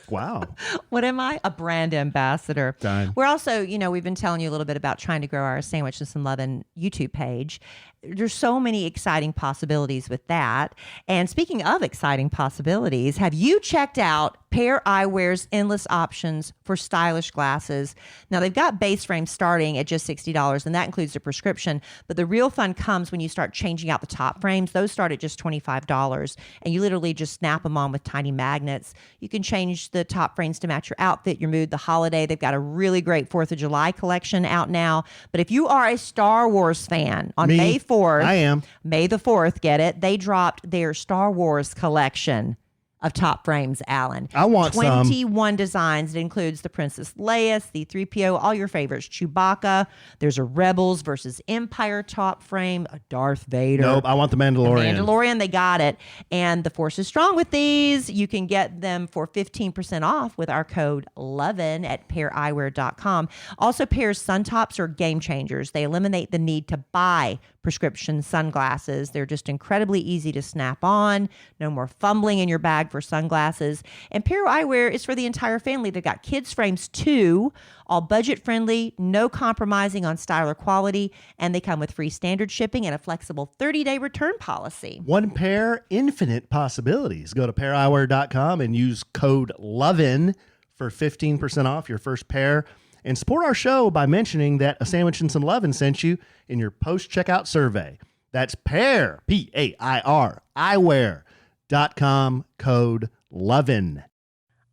Wow. What am I? A brand ambassador. Done. We're also, we've been telling you a little bit about trying to grow our Sandwich and Some Lovin' YouTube page. There's so many exciting possibilities with that. And speaking of exciting possibilities, have you checked out Pair Eyewear's endless options for stylish glasses? Now, they've got base frames starting at just $60, and that includes a prescription. But the real fun comes when you start changing out the top frames. Those start at just $25, and you literally just snap them on with tiny magnets. You can change the top frames to match your outfit, your mood, the holiday. They've got a really great 4th of July collection out now. But if you are a Star Wars fan, on May 4th, I am. May the 4th, get it? They dropped their Star Wars collection of top frames, Allen. I want 21 designs. It includes the Princess Leia, C-3PO, all your favorites, Chewbacca. There's a Rebels versus Empire top frame, a Darth Vader. Nope, I want the Mandalorian. Mandalorian, they got it. And the Force is strong with these. You can get them for 15% off with our code LOVIN at paireyewear.com. Also, Pair's sun tops are game changers. They eliminate the need to buy prescription sunglasses. They're just incredibly easy to snap on. No more fumbling in your bag for sunglasses. And Pair Eyewear is for the entire family. They've got kids frames too, all budget friendly, no compromising on style or quality, and they come with free standard shipping and a flexible 30-day return policy. One pair, infinite possibilities. Go to paireyewear.com and use code LOVIN for 15% off your first pair. And support our show by mentioning that A Sandwich and Some Lovin' sent you in your post-checkout survey. That's Pair, P-A-I-R, eyewear.com, code LOVIN.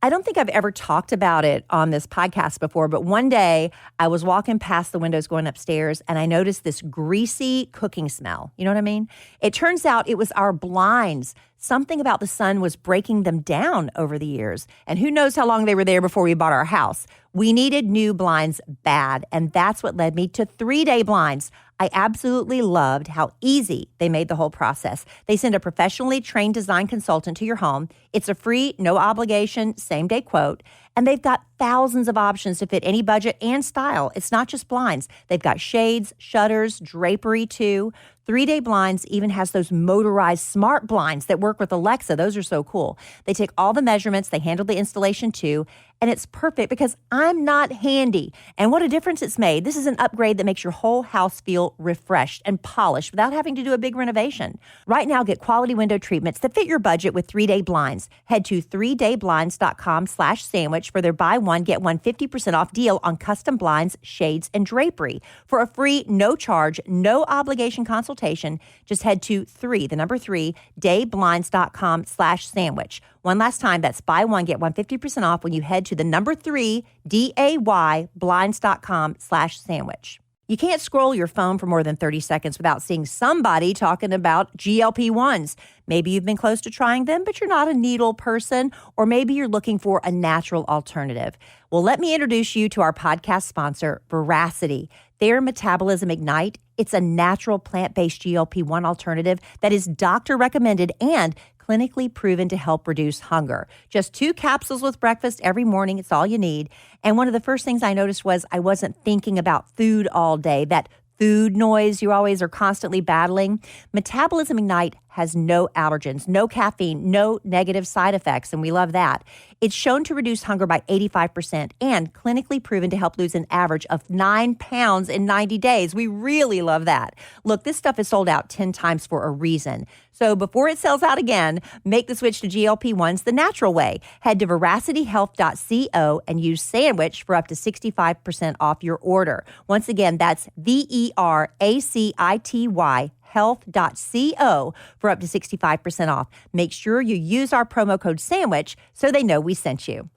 I don't think I've ever talked about it on this podcast before, but one day I was walking past the windows going upstairs and I noticed this greasy cooking smell. You know what I mean? It turns out it was our blinds. Something about the sun was breaking them down over the years. And who knows how long they were there before we bought our house. We needed new blinds bad, and that's what led me to 3-Day Blinds. I absolutely loved how easy they made the whole process. They send a professionally trained design consultant to your home. It's a free, no obligation, same-day quote. And they've got thousands of options to fit any budget and style. It's not just blinds. They've got shades, shutters, drapery too. 3-Day Blinds even has those motorized smart blinds that work with Alexa. Those are so cool. They take all the measurements. They handle the installation too. And it's perfect because I'm not handy. And what a difference it's made. This is an upgrade that makes your whole house feel refreshed and polished without having to do a big renovation. Right now, get quality window treatments that fit your budget with 3-Day Blinds. Head to 3dayblinds.com/sandwich for their buy one, get one 50% off deal on custom blinds, shades, and drapery. For a free, no charge, no obligation consultation, just head to dayblinds.com/sandwich. One last time, that's buy one, get one 50% off when you head to the 3dayblinds.com/sandwich. You can't scroll your phone for more than 30 seconds without seeing somebody talking about GLP-1s. Maybe you've been close to trying them, but you're not a needle person, or maybe you're looking for a natural alternative. Well, let me introduce you to our podcast sponsor, Veracity. Their Metabolism Ignite, it's a natural plant-based GLP-1 alternative that is doctor recommended and clinically proven to help reduce hunger. Just 2 capsules with breakfast every morning. It's all you need. And one of the first things I noticed was I wasn't thinking about food all day. That food noise you always are constantly battling. Metabolism Ignite has no allergens, no caffeine, no negative side effects, and we love that. It's shown to reduce hunger by 85% and clinically proven to help lose an average of 9 pounds in 90 days. We really love that. Look, this stuff is sold out 10 times for a reason. So before it sells out again, make the switch to GLP-1s the natural way. Head to veracityhealth.co and use sandwich for up to 65% off your order. Once again, that's VERACITY health.co for up to 65% off. Make sure you use our promo code SANDWICH so they know we sent you.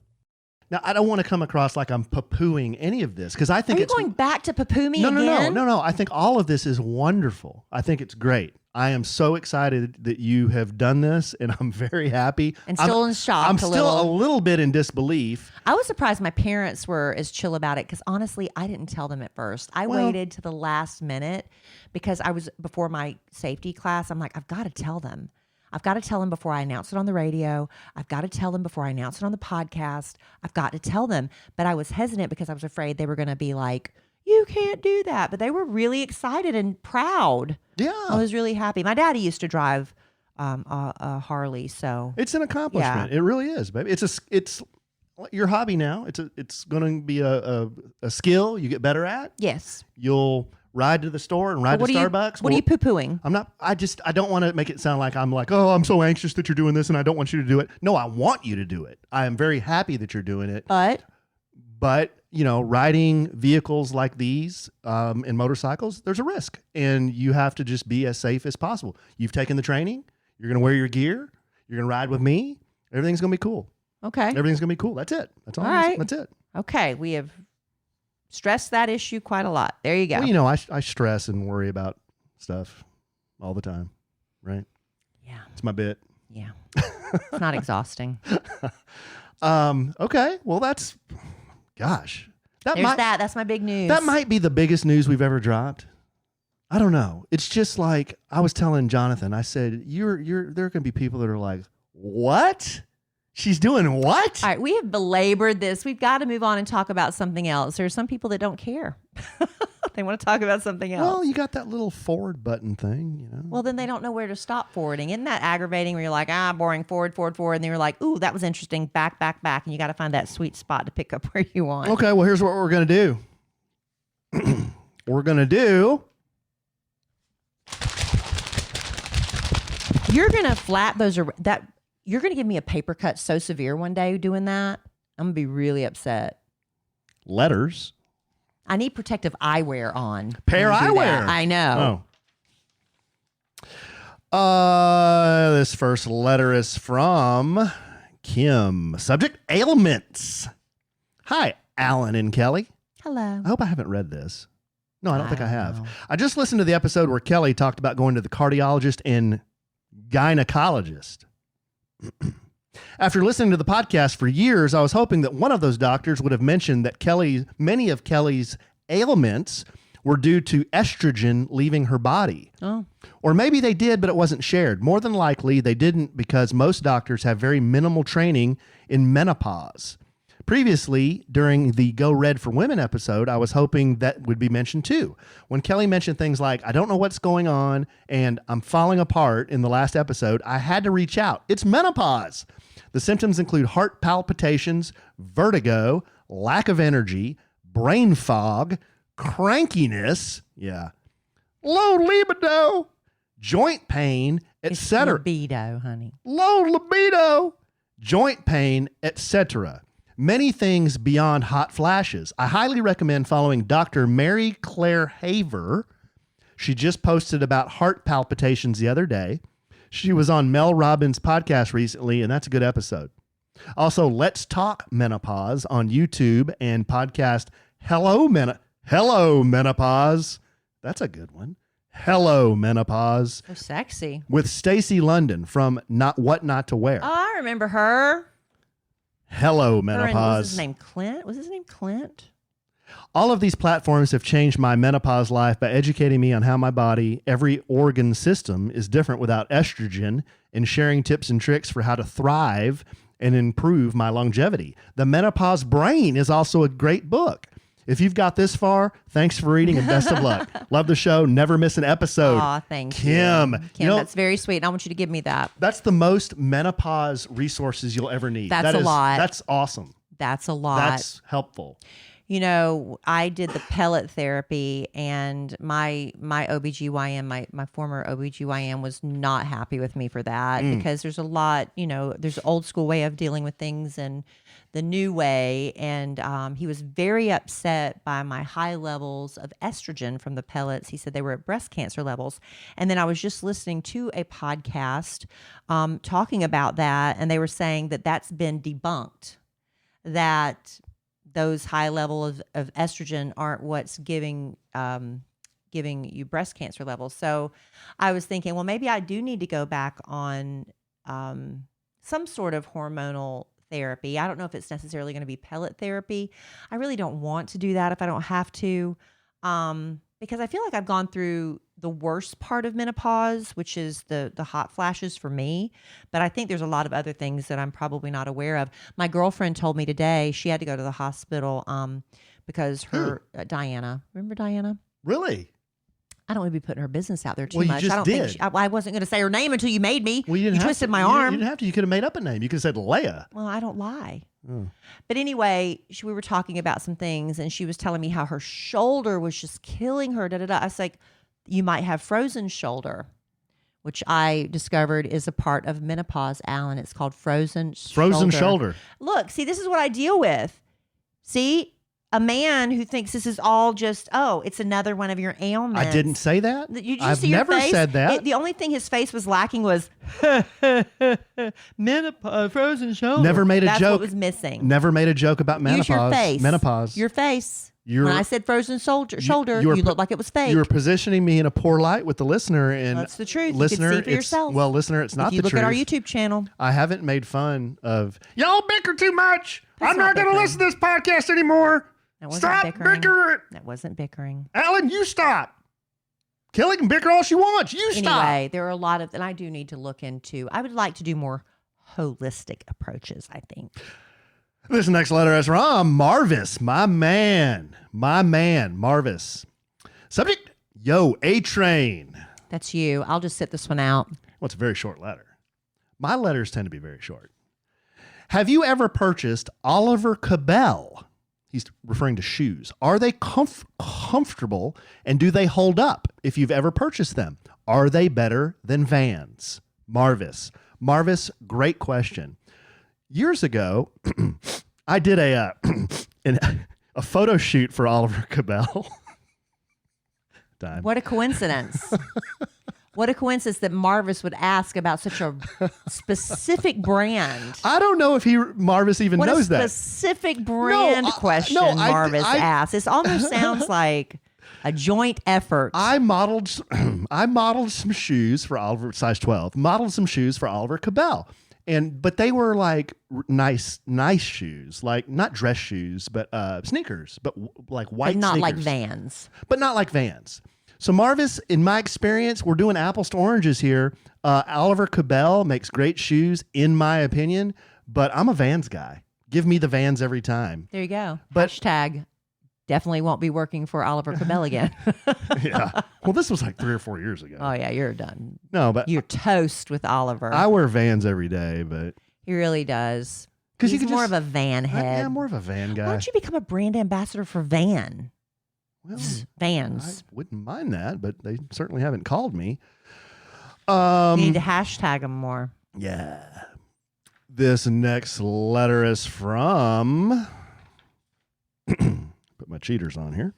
Now, I don't want to come across like I'm poo-pooing any of this because I think Are you going back to poo-poo me again? No. No. I think all of this is wonderful. I think it's great. I am so excited that you have done this, and I'm very happy. And still in shock. I'm still a little bit in disbelief. I was surprised my parents were as chill about it because honestly, I didn't tell them at first. I waited to the last minute because I was before my safety class. I'm like, I've got to tell them. I've got to tell them before I announce it on the radio. I've got to tell them before I announce it on the podcast. I've got to tell them. But I was hesitant because I was afraid they were going to be like, you can't do that. But they were really excited and proud. Yeah. I was really happy. My daddy used to drive a Harley, so it's an accomplishment. Yeah. It really is, baby. It's your hobby now. It's going to be a skill you get better at. Yes. You'll ride to the store and ride to Starbucks. What are you poo-pooing? I'm not. I don't want to make it sound like I'm like, oh, I'm so anxious that you're doing this and I don't want you to do it. No, I want you to do it. I am very happy that you're doing it. But riding vehicles like these and motorcycles, there's a risk, and you have to just be as safe as possible. You've taken the training. You're going to wear your gear. You're going to ride with me. Everything's going to be cool. Okay. Everything's going to be cool. That's it. That's all. Right. That's it. Okay. We have stressed that issue quite a lot. There you go. Well, I stress and worry about stuff all the time, right? Yeah. It's my bit. Yeah. It's not exhausting. Okay. Well, gosh. That's my big news. That might be the biggest news we've ever dropped. I don't know. It's just like I was telling Jonathan, I said, there are going to be people that are like, what? She's doing what? All right, we have belabored this. We've got to move on and talk about something else. There are some people that don't care. They want to talk about something else. Well, you got that little forward button thing, Well, then they don't know where to stop forwarding. Isn't that aggravating where you're like, boring, forward. And then you're like, ooh, that was interesting, back. And you got to find that sweet spot to pick up where you want. Okay, well, here's what we're going to do. We're going to do... You're going to flap those... You're going to give me a paper cut so severe one day doing that. I'm going to be really upset. Letters. I need protective eyewear on. Pair eyewear. I know. This first letter is from Kim. Subject, ailments. Hi, Allen and Kelly. Hello. I hope I haven't read this. No, I don't think I have. know. I just listened to the episode where Kelly talked about going to the cardiologist and gynecologist. After listening to the podcast for years, I was hoping that one of those doctors would have mentioned that many of Kelly's ailments were due to estrogen leaving her body. Oh. Or maybe they did, but it wasn't shared. More than likely, they didn't because most doctors have very minimal training in menopause. Previously, during the Go Red for Women episode, I was hoping that would be mentioned too. When Kelly mentioned things like, I don't know what's going on and I'm falling apart in the last episode, I had to reach out. It's menopause. The symptoms include heart palpitations, vertigo, lack of energy, brain fog, crankiness, low libido, joint pain, etc. Libido, honey. Low libido, joint pain, etc. Many things beyond hot flashes. I highly recommend following Dr. Mary Claire Haver. She just posted about heart palpitations the other day. She was on Mel Robbins' podcast recently, and that's a good episode. Also, Let's Talk Menopause on YouTube and podcast Hello Menopause. That's a good one. Hello Menopause. So sexy. With Stacey London from What Not to Wear. Oh, I remember her. Hello Was Menopause. his name Clint? Was his name Clint? All of these platforms have changed my menopause life by educating me on how my body, every organ system is different without estrogen, and sharing tips and tricks for how to thrive and improve my longevity. The Menopause Brain is also a great book. If you've got this far, thanks for reading and best of luck. Love the show. Never miss an episode. Aw, thank Kim. you. Kim, that's very sweet. And I want you to give me that. That's the most menopause resources you'll ever need. That's a lot. That's awesome. That's a lot. That's helpful. You know, I did the pellet therapy, and my OBGYN, my former OBGYN was not happy with me for that because there's a lot, there's an old school way of dealing with things and the new way. And he was very upset by my high levels of estrogen from the pellets. He said they were at breast cancer levels. And then I was just listening to a podcast talking about that, and they were saying that that's been debunked, that those high levels of estrogen aren't what's giving you breast cancer levels. So I was thinking, well, maybe I do need to go back on some sort of hormonal therapy. I don't know if it's necessarily going to be pellet therapy. I really don't want to do that if I don't have to, because I feel like I've gone through the worst part of menopause, which is the hot flashes for me. But I think there's a lot of other things that I'm probably not aware of. My girlfriend told me today she had to go to the hospital because her Diana, remember Diana? Really? I don't want to be putting her business out there too Well, you much. just I don't did. think I wasn't going to say her name until you made me. Well, you you didn't have twisted to. my You arm. didn't have to. You could have made up a name. You could have said Leia. Well, I don't lie. Oh. But anyway, we were talking about some things, and she was telling me how her shoulder was just killing her. I was like, you might have frozen shoulder, which I discovered is a part of menopause, Alan. It's called frozen shoulder. Look, see, this is what I deal with. See, a man who thinks this is all just, it's another one of your ailments. I didn't say that. I've see never said that. The only thing his face was lacking was menopause, frozen shoulder. Never made a That's joke. what was missing. Never made a joke about menopause. Use your face. Menopause. Your face. You're- when I said frozen shoulder, you were you looked like it was fake. You were positioning me in a poor light with the listener, and That's the truth. Listener, you can see for yourself. Well, listener, it's not if you the look truth. at our YouTube channel. I haven't made fun of y'all bicker too much. That's I'm not not going to bickering. listen to this podcast anymore. That wasn't Stop bickering. bickering. That wasn't bickering. Alan, you stop. Kelly can bicker all she wants. You stop. Anyway, there are a lot of, and I do need to look into. I would like to do more holistic approaches, I think. This next letter is from Marvis, my man, Marvis. Subject, yo, A-Train. That's you. I'll just sit this one out. Well, it's a very short letter. My letters tend to be very short. Have you ever purchased Oliver Cabell? He's referring to shoes. Are they comfortable, and do they hold up if you've ever purchased them? Are they better than Vans? Marvis, great question. Years ago, I did a photo shoot for Oliver Cabell. What a coincidence. What a coincidence that Marvis would ask about such a specific brand. I don't know if Marvis even knows that. What a specific brand question Marvis asked. This almost sounds like a joint effort. I modeled some shoes for Oliver, size 12. Modeled some shoes for Oliver Cabell. But they were like nice shoes, like not dress shoes, but sneakers, but like white but not sneakers. like Vans. But not like Vans. So Marvis, in my experience, we're doing apples to oranges here. Oliver Cabell makes great shoes, in my opinion, but I'm a Vans guy. Give me the Vans every time. There you go. But- Hashtag definitely won't be working for Oliver Cabell again. Yeah. Well, this was like 3 or 4 years ago. Oh, yeah, you're done. No, but You're toast with Oliver. I wear Vans every day, but He really does. 'Cause He's you could more just- of a Van head. I'm more of a Van guy. Why don't you become a brand ambassador for Van? Well, Vans. I wouldn't mind that, but they certainly haven't called me. You need to hashtag them more. Yeah. This next letter is from. Put my cheaters on here.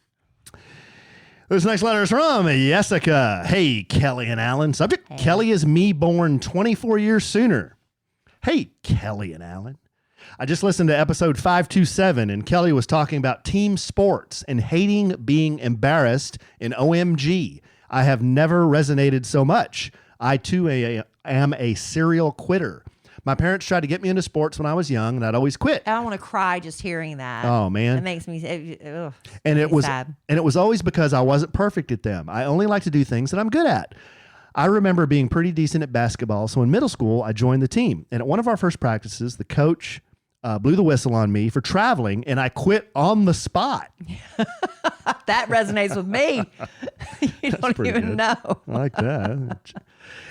This next letter is from Jessica. Hey, Kelly and Allen. Subject, Hey. Kelly is me born 24 years sooner. Hey, Kelly and Allen. I just listened to episode 527, and Kelly was talking about team sports and hating being embarrassed in OMG. I have never resonated so much. I, too, am a serial quitter. My parents tried to get me into sports when I was young, and I'd always quit. I want to cry just hearing that. Oh, man. It makes me ugh, And it was sad. and it was always because I wasn't perfect at them. I only like to do things that I'm good at. I remember being pretty decent at basketball, so in middle school, I joined the team. And at one of our first practices, the coach blew the whistle on me for traveling, and I quit on the spot. That resonates with me. You don't pretty even good. know. I like that.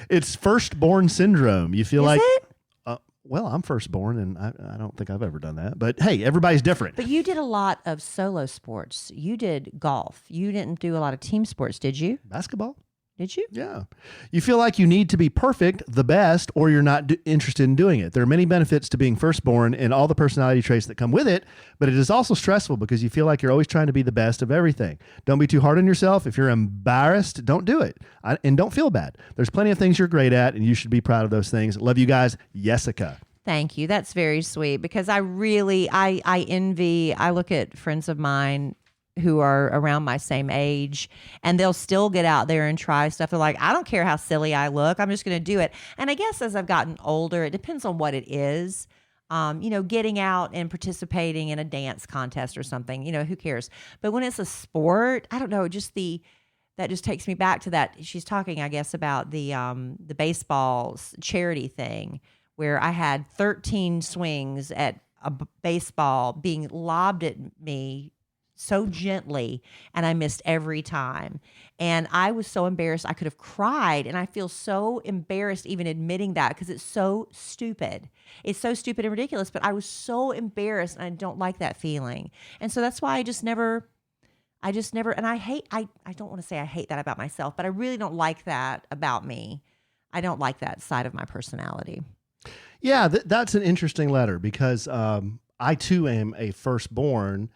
It's firstborn syndrome. You feel Is like, it? well, I'm firstborn, and I don't think I've ever done that. But hey, everybody's different. But you did a lot of solo sports. You did golf. You didn't do a lot of team sports, did you? Basketball? Did you? Yeah. You feel like you need to be perfect, the best, or you're not interested in doing it. There are many benefits to being firstborn and all the personality traits that come with it, but it is also stressful because you feel like you're always trying to be the best of everything. Don't be too hard on yourself. If you're embarrassed, don't do it. And don't feel bad. There's plenty of things you're great at, and you should be proud of those things. Love you guys. Jessica. Thank you. That's very sweet because I really, I envy, I look at friends of mine who are around my same age and they'll still get out there and try stuff. They're like, I don't care how silly I look. I'm just going to do it. And I guess as I've gotten older, it depends on what it is. Getting out and participating in a dance contest or something, who cares? But when it's a sport, I don't know, that just takes me back to that. She's talking, I guess, about the baseball charity thing where I had 13 swings at a baseball being lobbed at me so gently, and I missed every time. And I was so embarrassed. I could have cried, and I feel so embarrassed even admitting that because it's so stupid. It's so stupid and ridiculous, but I was so embarrassed, and I don't like that feeling. And so that's why I just never, and I don't want to say I hate that about myself, but I really don't like that about me. I don't like that side of my personality. Yeah, that's an interesting letter because I too am a firstborn.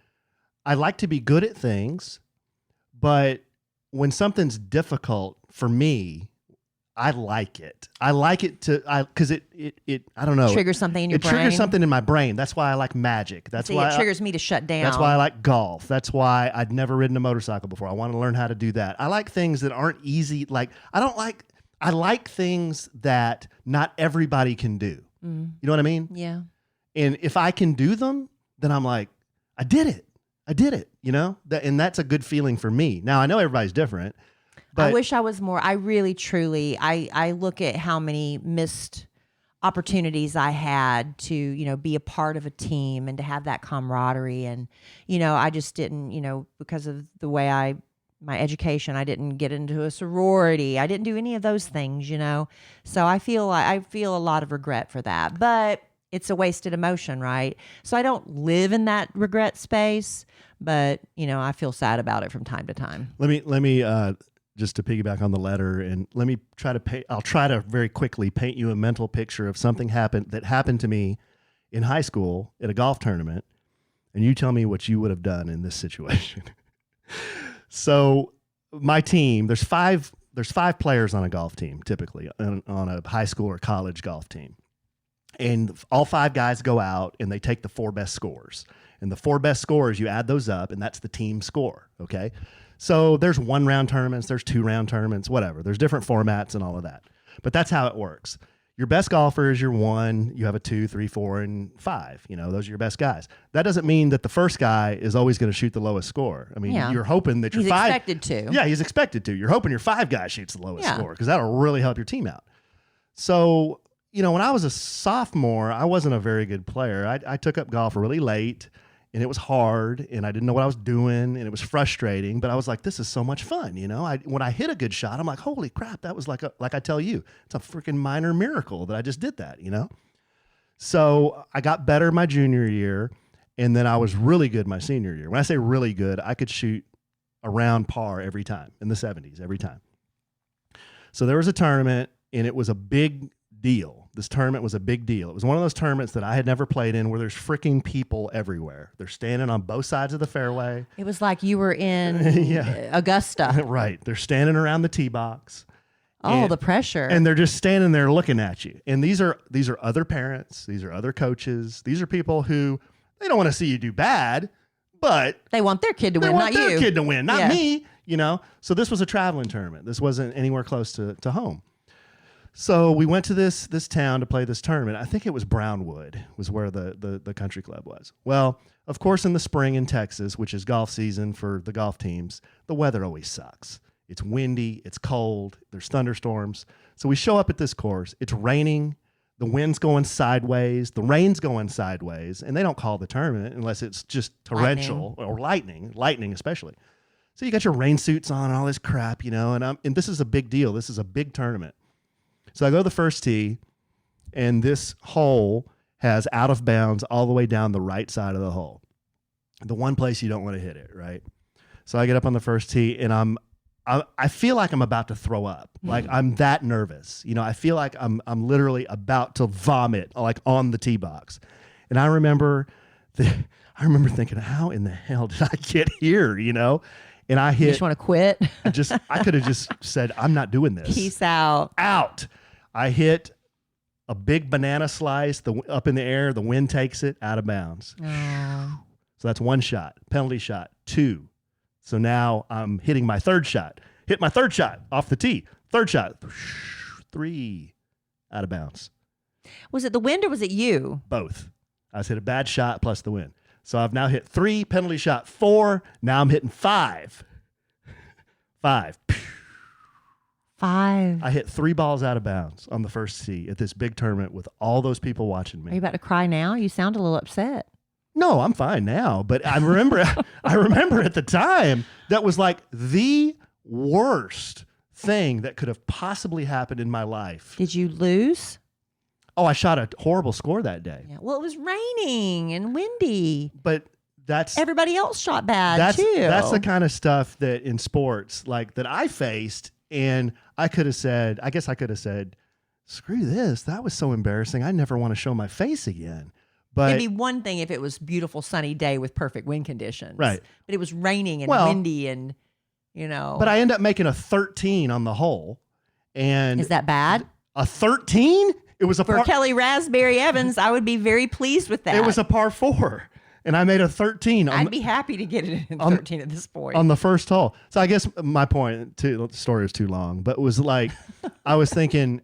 I like to be good at things, but when something's difficult for me, I like it. I like it because it I don't know. Triggers something in your brain. It triggers something in my brain. That's why I like magic. That's why it triggers me to shut down. That's why I like golf. That's why I'd never ridden a motorcycle before. I want to learn how to do that. I like things that aren't easy. I like things that not everybody can do. You know what I mean? Yeah. And if I can do them, then I'm like, I did it. You know, and that's a good feeling for me. Now I know everybody's different, but I wish I was more. I really, truly, I look at how many missed opportunities I had to, be a part of a team and to have that camaraderie. And, I just didn't, because of the way my education, I didn't get into a sorority. I didn't do any of those things, So I feel a lot of regret for that, but it's a wasted emotion, right? So I don't live in that regret space, but I feel sad about it from time to time. Let me just to piggyback on the letter, and let me try to paint. I'll try to very quickly paint you a mental picture of something that happened to me in high school at a golf tournament, and you tell me what you would have done in this situation. So my team, there's five players on a golf team typically on a high school or college golf team. And all five guys go out and they take the 4 best scores. And the 4 best scores, you add those up, and that's the team score, okay? So there's 1-round tournaments, there's 2-round tournaments, whatever. There's different formats and all of that. But that's how it works. Your best golfer is your 1, you have a 2, 3, 4, and 5. Those are your best guys. That doesn't mean that the first guy is always going to shoot the lowest score. I mean, you're hoping that your he's 5... expected to. Yeah, he's expected to. You're hoping your 5 guy shoots the lowest score because that'll really help your team out. So... when I was a sophomore, I wasn't a very good player. I took up golf really late, and it was hard, and I didn't know what I was doing, and it was frustrating. But I was like, "This is so much fun!" When I hit a good shot, I'm like, "Holy crap!" That was like I tell you, it's a freaking minor miracle that I just did that. So I got better my junior year, and then I was really good my senior year. When I say really good, I could shoot around par every time in the 70s every time. So there was a tournament, and it was a big deal. This tournament was a big deal. It was one of those tournaments that I had never played in where there's freaking people everywhere. They're standing on both sides of the fairway. It was like you were in Augusta. Right. They're standing around the tee box. Oh, the pressure. And they're just standing there looking at you. And these are other parents. These are other coaches. These are people who, they don't want to see you do bad, but they want their kid to win, not you. They want their kid to win, not me, So this was a traveling tournament. This wasn't anywhere close to home. So we went to this town to play this tournament. I think it was Brownwood was where the country club was. Well, of course, in the spring in Texas, which is golf season for the golf teams, the weather always sucks. It's windy, it's cold, there's thunderstorms. So we show up at this course. It's raining, the wind's going sideways, the rain's going sideways, and they don't call the tournament unless it's just torrential or lightning especially. So you got your rain suits on and all this crap, and this is a big deal. This is a big tournament. So I go to the first tee, and this hole has out of bounds all the way down the right side of the hole. The one place you don't want to hit it, right? So I get up on the first tee, and I feel like I'm about to throw up. Like I'm that nervous. I feel like I'm literally about to vomit like on the tee box. And I remember thinking, how in the hell did I get here, And I hit. You just want to quit? I could have just said, I'm not doing this. Peace out. I hit a big banana slice up in the air. The wind takes it out of bounds. Oh. So that's 1 shot. Penalty shot, 2. So now I'm hitting my 3rd shot. Hit my 3rd shot off the tee. 3rd shot, 3 out of bounds. Was it the wind or was it you? Both. I hit a bad shot plus the wind. So I've now hit 3, penalty shot 4. Now I'm hitting 5. 5. 5. I hit 3 balls out of bounds on the first tee at this big tournament with all those people watching me. Are you about to cry now? You sound a little upset. No, I'm fine now. But I remember, I remember at the time that was like the worst thing that could have possibly happened in my life. Did you lose? Oh, I shot a horrible score that day. Yeah. Well, it was raining and windy. But that's Everybody else shot bad too. That's the kind of stuff that in sports, like that I faced, and I could have said, screw this. That was so embarrassing. I never want to show my face again. But It'd be one thing if it was beautiful sunny day with perfect wind conditions. Right. But it was raining and Well, windy and, But I end up making a 13 on the hole. And is that bad? a 13? It was a For par, Kelly Raspberry Evans, I would be very pleased with that. it was a par 4. And I made a 13 I'd be happy to get it in 13 at this point. on the first hole. So I guess my point, the story is too long, but it was like, I was thinking,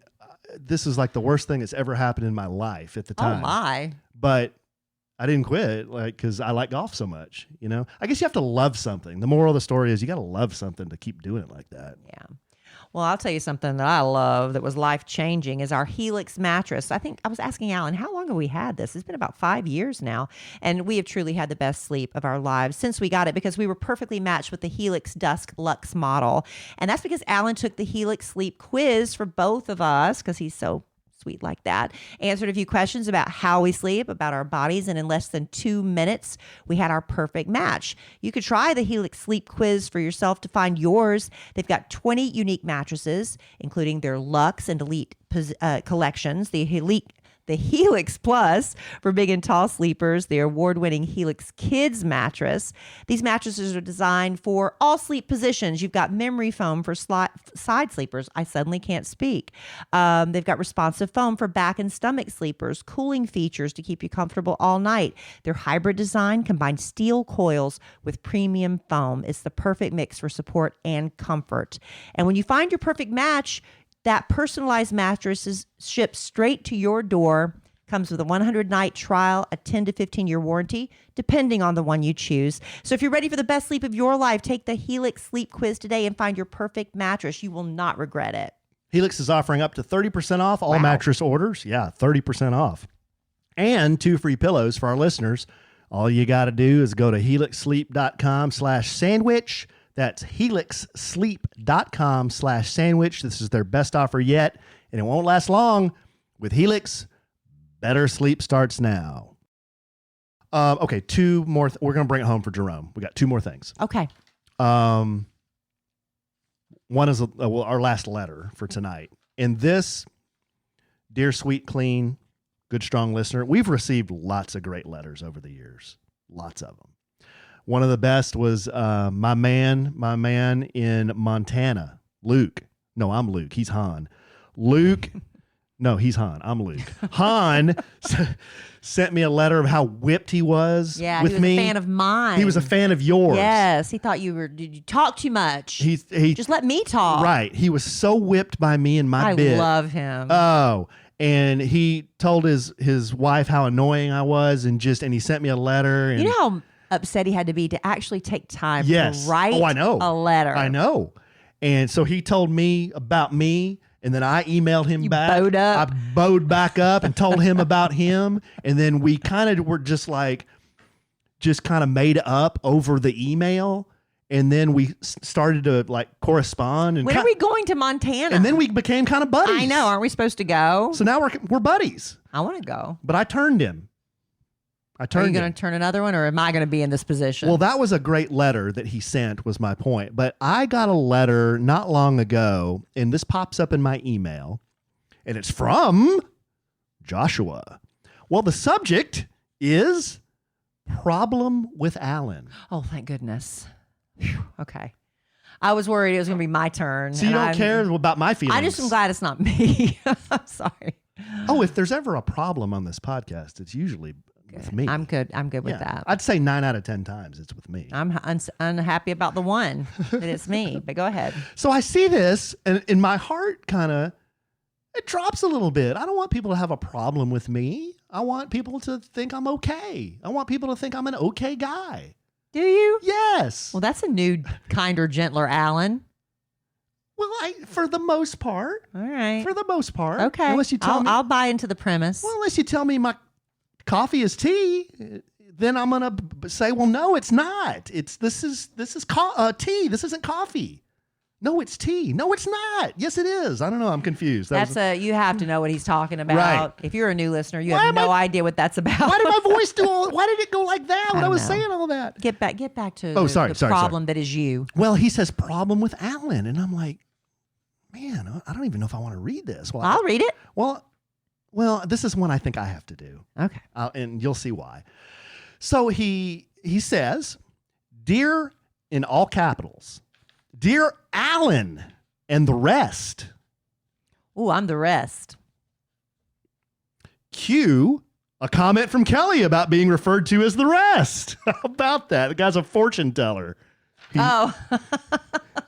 this is like the worst thing that's ever happened in my life at the time. Oh my. But I didn't quit, like, because I like golf so much, I guess you have to love something. The moral of the story is you got to love something to keep doing it like that. Yeah. Well, I'll tell you something that I love that was life-changing is our Helix mattress. I think I was asking Alan, how long have we had this? It's been about 5 years now, and we have truly had the best sleep of our lives since we got it because we were perfectly matched with the Helix Dusk Luxe model. And that's because Alan took the Helix sleep quiz for both of us because he's so sweet like that, answered a few questions about how we sleep, about our bodies, and in less than 2 minutes, we had our perfect match. You could try the Helix Sleep Quiz for yourself to find yours. They've got 20 unique mattresses, including their Luxe and Elite collections, the Helix Plus for big and tall sleepers, the award-winning Helix Kids mattress. These mattresses are designed for all sleep positions. You've got memory foam for side sleepers. I suddenly can't speak. They've got responsive foam for back and stomach sleepers, cooling features to keep you comfortable all night. Their hybrid design combines steel coils with premium foam. It's the perfect mix for support and comfort. And when you find your perfect match, that personalized mattress is shipped straight to your door, comes with a 100-night trial, a 10 to 15-year warranty, depending on the one you choose. So if you're ready for the best sleep of your life, take the Helix Sleep Quiz today and find your perfect mattress. You will not regret it. Helix is offering up to 30% off all mattress orders. Yeah, 30% off. And 2 free pillows for our listeners. All you got to do is go to helixsleep.com/sandwich. That's helixsleep.com/sandwich. This is their best offer yet, and it won't last long. With Helix, better sleep starts now. Okay, 2 more. We're going to bring it home for Jerome. We got 2 more things. Okay. One is our last letter for tonight. And this, dear sweet, clean, good, strong listener, we've received lots of great letters over the years. Lots of them. One of the best was my man in Montana, Luke. No, I'm Luke. He's Han. Luke. No, he's Han. I'm Luke. Han sent me a letter of how whipped he was with me. Yeah, he was a fan of mine. He was a fan of yours. Yes, he thought did you talk too much? He just let me talk. Right. He was so whipped by me and my bit. I love him. Oh, and he told his wife how annoying I was, and he sent me a letter. And you know how upset he had to be to actually take time to write I know. a letter. I know. And so he told me about me, and then I emailed him back. Bowed up. I bowed back up and told him about him. And then we kind of were just kind of made up over the email. And then we started to correspond. And when are we going to Montana? And then we became kind of buddies. I know. Aren't we supposed to go? So now we're buddies. I want to go. But I turned him. Are you going to turn another one, or am I going to be in this position? Well, that was a great letter that he sent, was my point. But I got a letter not long ago, and this pops up in my email, and it's from Joshua. Well, the subject is problem with Alan. Oh, thank goodness. Whew, okay. I was worried it was going to be my turn. So you don't care about my feelings? I just am glad it's not me. I'm sorry. Oh, if there's ever a problem on this podcast, it's usually with me. I'm good. I'm good with that. I'd say 9 out of 10 times it's with me. I'm unhappy about the one that it's me, but go ahead. So I see this, and in my heart it drops a little bit. I don't want people to have a problem with me. I want people to think I'm okay. I want people to think I'm an okay guy. Do you? Yes. Well, that's a new, kinder, gentler Alan. Well, for the most part. All right. For the most part. Okay. Unless you tell me. I'll buy into the premise. Well, unless you tell me my coffee is tea, then I'm gonna say, well, no, it's not. This is tea. This isn't coffee. No, it's tea. No, it's not. Yes, it is. I don't know. I'm confused. You have to know what he's talking about. Right. If you're a new listener, you have no idea what that's about. Why did my voice why did it go like that when I was saying all that? Get back to the problem that is you. Well, he says problem with Allen. And I'm like, man, I don't even know if I want to read this. Well, I'll read it. Well, this is one I think I have to do. Okay. And you'll see why. So he says, dear, in all capitals, dear Allen and the rest. Ooh, I'm the rest. Cue a comment from Kelly about being referred to as the rest. How about that? The guy's a fortune teller.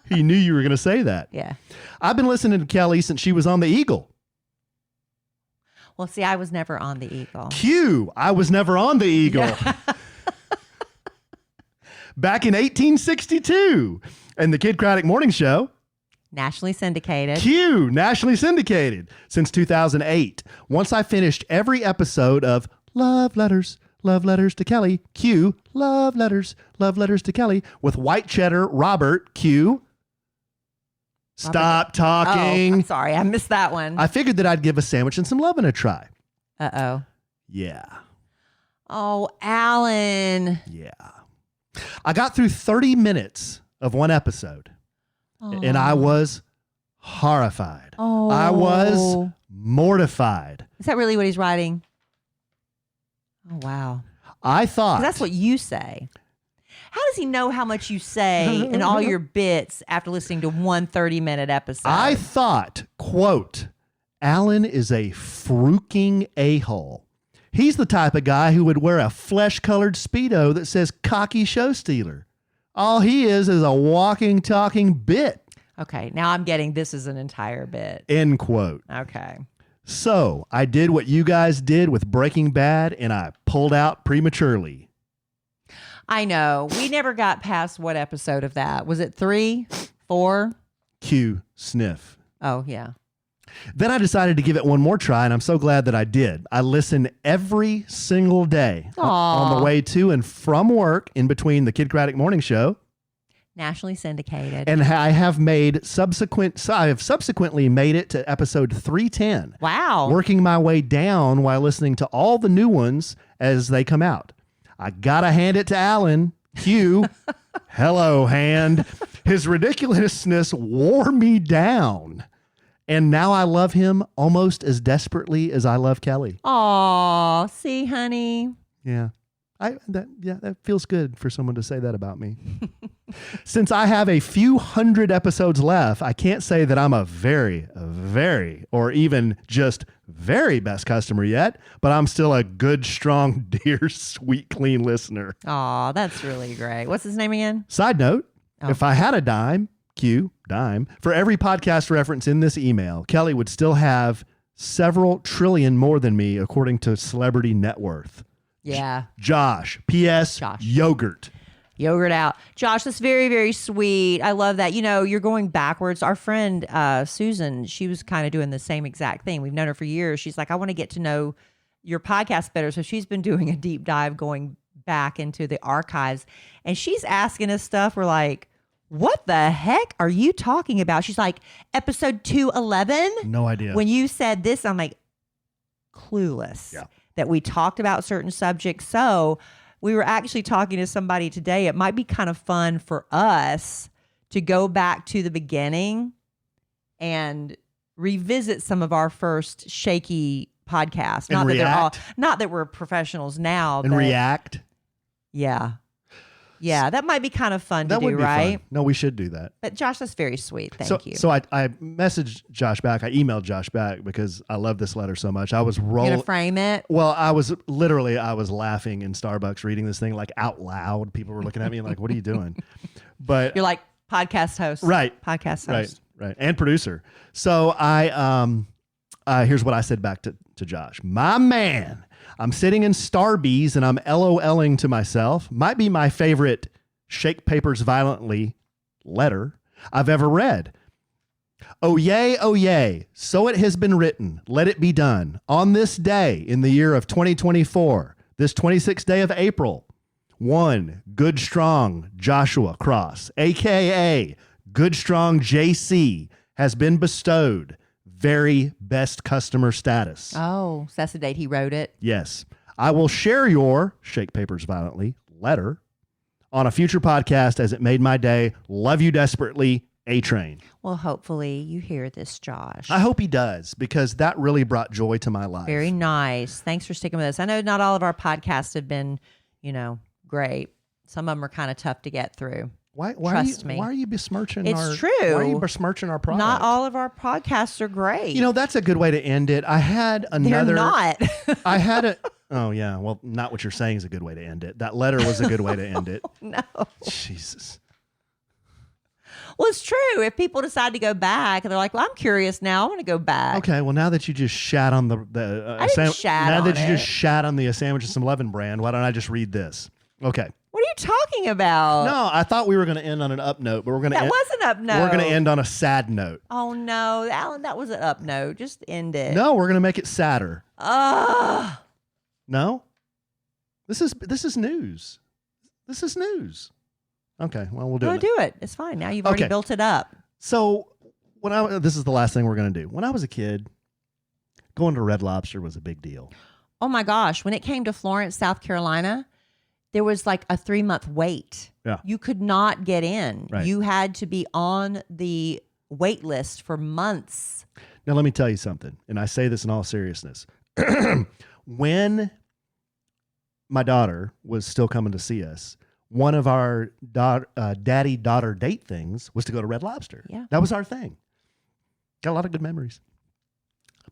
He knew you were going to say that. Yeah. I've been listening to Kelly since she was on the Eagle. Well, see, I was never on the Eagle. Cue, I was never on the Eagle. Yeah. Back in 1862. And the Kid Craddock Morning Show. Nationally syndicated. Cue, nationally syndicated since 2008. Once I finished every episode of Love Letters to Kelly, Cue, Love Letters to Kelly, with White Cheddar Robert, Cue. Stop talking. Oh, I'm sorry. I missed that one. I figured that I'd give a sandwich and some loving a try. Uh-oh. Yeah. Oh, Allen. Yeah. I got through 30 minutes of one episode, and I was horrified. Oh. I was mortified. Is that really what he's writing? Oh, wow. I thought. 'Cause that's what you say. How does he know how much you say in all your bits after listening to one 30-minute episode? I thought, quote, Allen is a fruking a-hole. He's the type of guy who would wear a flesh-colored Speedo that says cocky show stealer. All he is a walking, talking bit. Okay, now I'm getting this is an entire bit. End quote. Okay. So I did what you guys did with Breaking Bad, and I pulled out prematurely. I know. We never got past what episode of that? Was it 3, 4? Cue sniff. Oh, yeah. Then I decided to give it one more try, and I'm so glad that I did. I listen every single day on the way to and from work in between the Kid Craddock Morning Show. Nationally syndicated. And I have subsequently made it to episode 310. Wow. Working my way down while listening to all the new ones as they come out. I gotta hand it to Allen. Cue. Hello, hand. His ridiculousness wore me down. And now I love him almost as desperately as I love Kelly. Aw, see, honey. Yeah. That feels good for someone to say that about me. Since I have a few hundred episodes left, I can't say that I'm a very, or even just very best customer yet, but I'm still a good, strong, dear, sweet, clean listener. Aw, that's really great. What's his name again? Side note, if I had a dime, for every podcast reference in this email, Kelly would still have several trillion more than me, according to Celebrity Net Worth. Yeah. Josh. P.S. Josh. Yogurt. Yogurt out. Josh, that's very, very sweet. I love that. You know, you're going backwards. Our friend, Susan, she was kind of doing the same exact thing. We've known her for years. She's like, I want to get to know your podcast better. So she's been doing a deep dive going back into the archives. And she's asking us stuff. We're like, what the heck are you talking about? She's like, episode 211? No idea. When you said this, I'm like, clueless. Yeah. That we talked about certain subjects. So we were actually talking to somebody today. It might be kind of fun for us to go back to the beginning and revisit some of our first shaky podcasts. Not that we're professionals now. And react. Yeah. Yeah, that might be kind of fun to do, would be right? Fun. No, we should do that. But Josh, that's very sweet. Thank you. So I messaged Josh back. I emailed Josh back because I love this letter so much. I was rolling. You gonna frame it? Well, I was laughing in Starbucks reading this thing like out loud. People were looking at me like, "What are you doing?" But you're like podcast host, right? Podcast host, right, and producer. So here's what I said back to Josh. My man. I'm sitting in Starbucks and I'm LOLing to myself. Might be my favorite shake papers violently letter I've ever read. Oh yay, so it has been written. Let it be done. On this day in the year of 2024, This 26th day of April, one good strong Joshua Cross, aka Good Strong JC, has been bestowed very best customer status. Oh, so that's the date he wrote it. Yes. I will share your Shake Papers Violently letter on a future podcast as it made my day. Love you desperately, A-Train. Well, hopefully you hear this, Josh. I hope he does, because that really brought joy to my life. Very nice. Thanks for sticking with us. I know not all of our podcasts have been, great. Some of them are kind of tough to get through. Why Trust me. Why are you besmirching It's true. Why are you besmirching our product? Not all of our podcasts are great. That's a good way to end it. I had another. They're not. I had a. Oh yeah. Well, not what you're saying is a good way to end it. That letter was a good way to end it. No. Jesus. Well, it's true. If people decide to go back, they're like, "Well, I'm curious now. I want to go back." Okay. Well, now that you just shat on the I didn't shat now on that you it. just shat on the Sandwich and Some Lovin' brand, why don't I just read this? Okay. What are you talking about? No, I thought we were going to end on an up note, but we're going to. That was an up note. We're going to end on a sad note. Oh no, Alan, that was an up note. Just end it. No, we're going to make it sadder. Ugh. No. This is news. This is news. Okay, well we'll do it. Do it. It's fine. Now you've already Okay. built it up. So this is the last thing we're going to do. When I was a kid, going to Red Lobster was a big deal. Oh my gosh, when it came to Florence, South Carolina, there was like a 3-month wait. Yeah. You could not get in. Right. You had to be on the wait list for months. Now let me tell you something, and I say this in all seriousness. When my daughter was still coming to see us, one of our daddy-daughter date things was to go to Red Lobster. Yeah. That was our thing. Got a lot of good memories.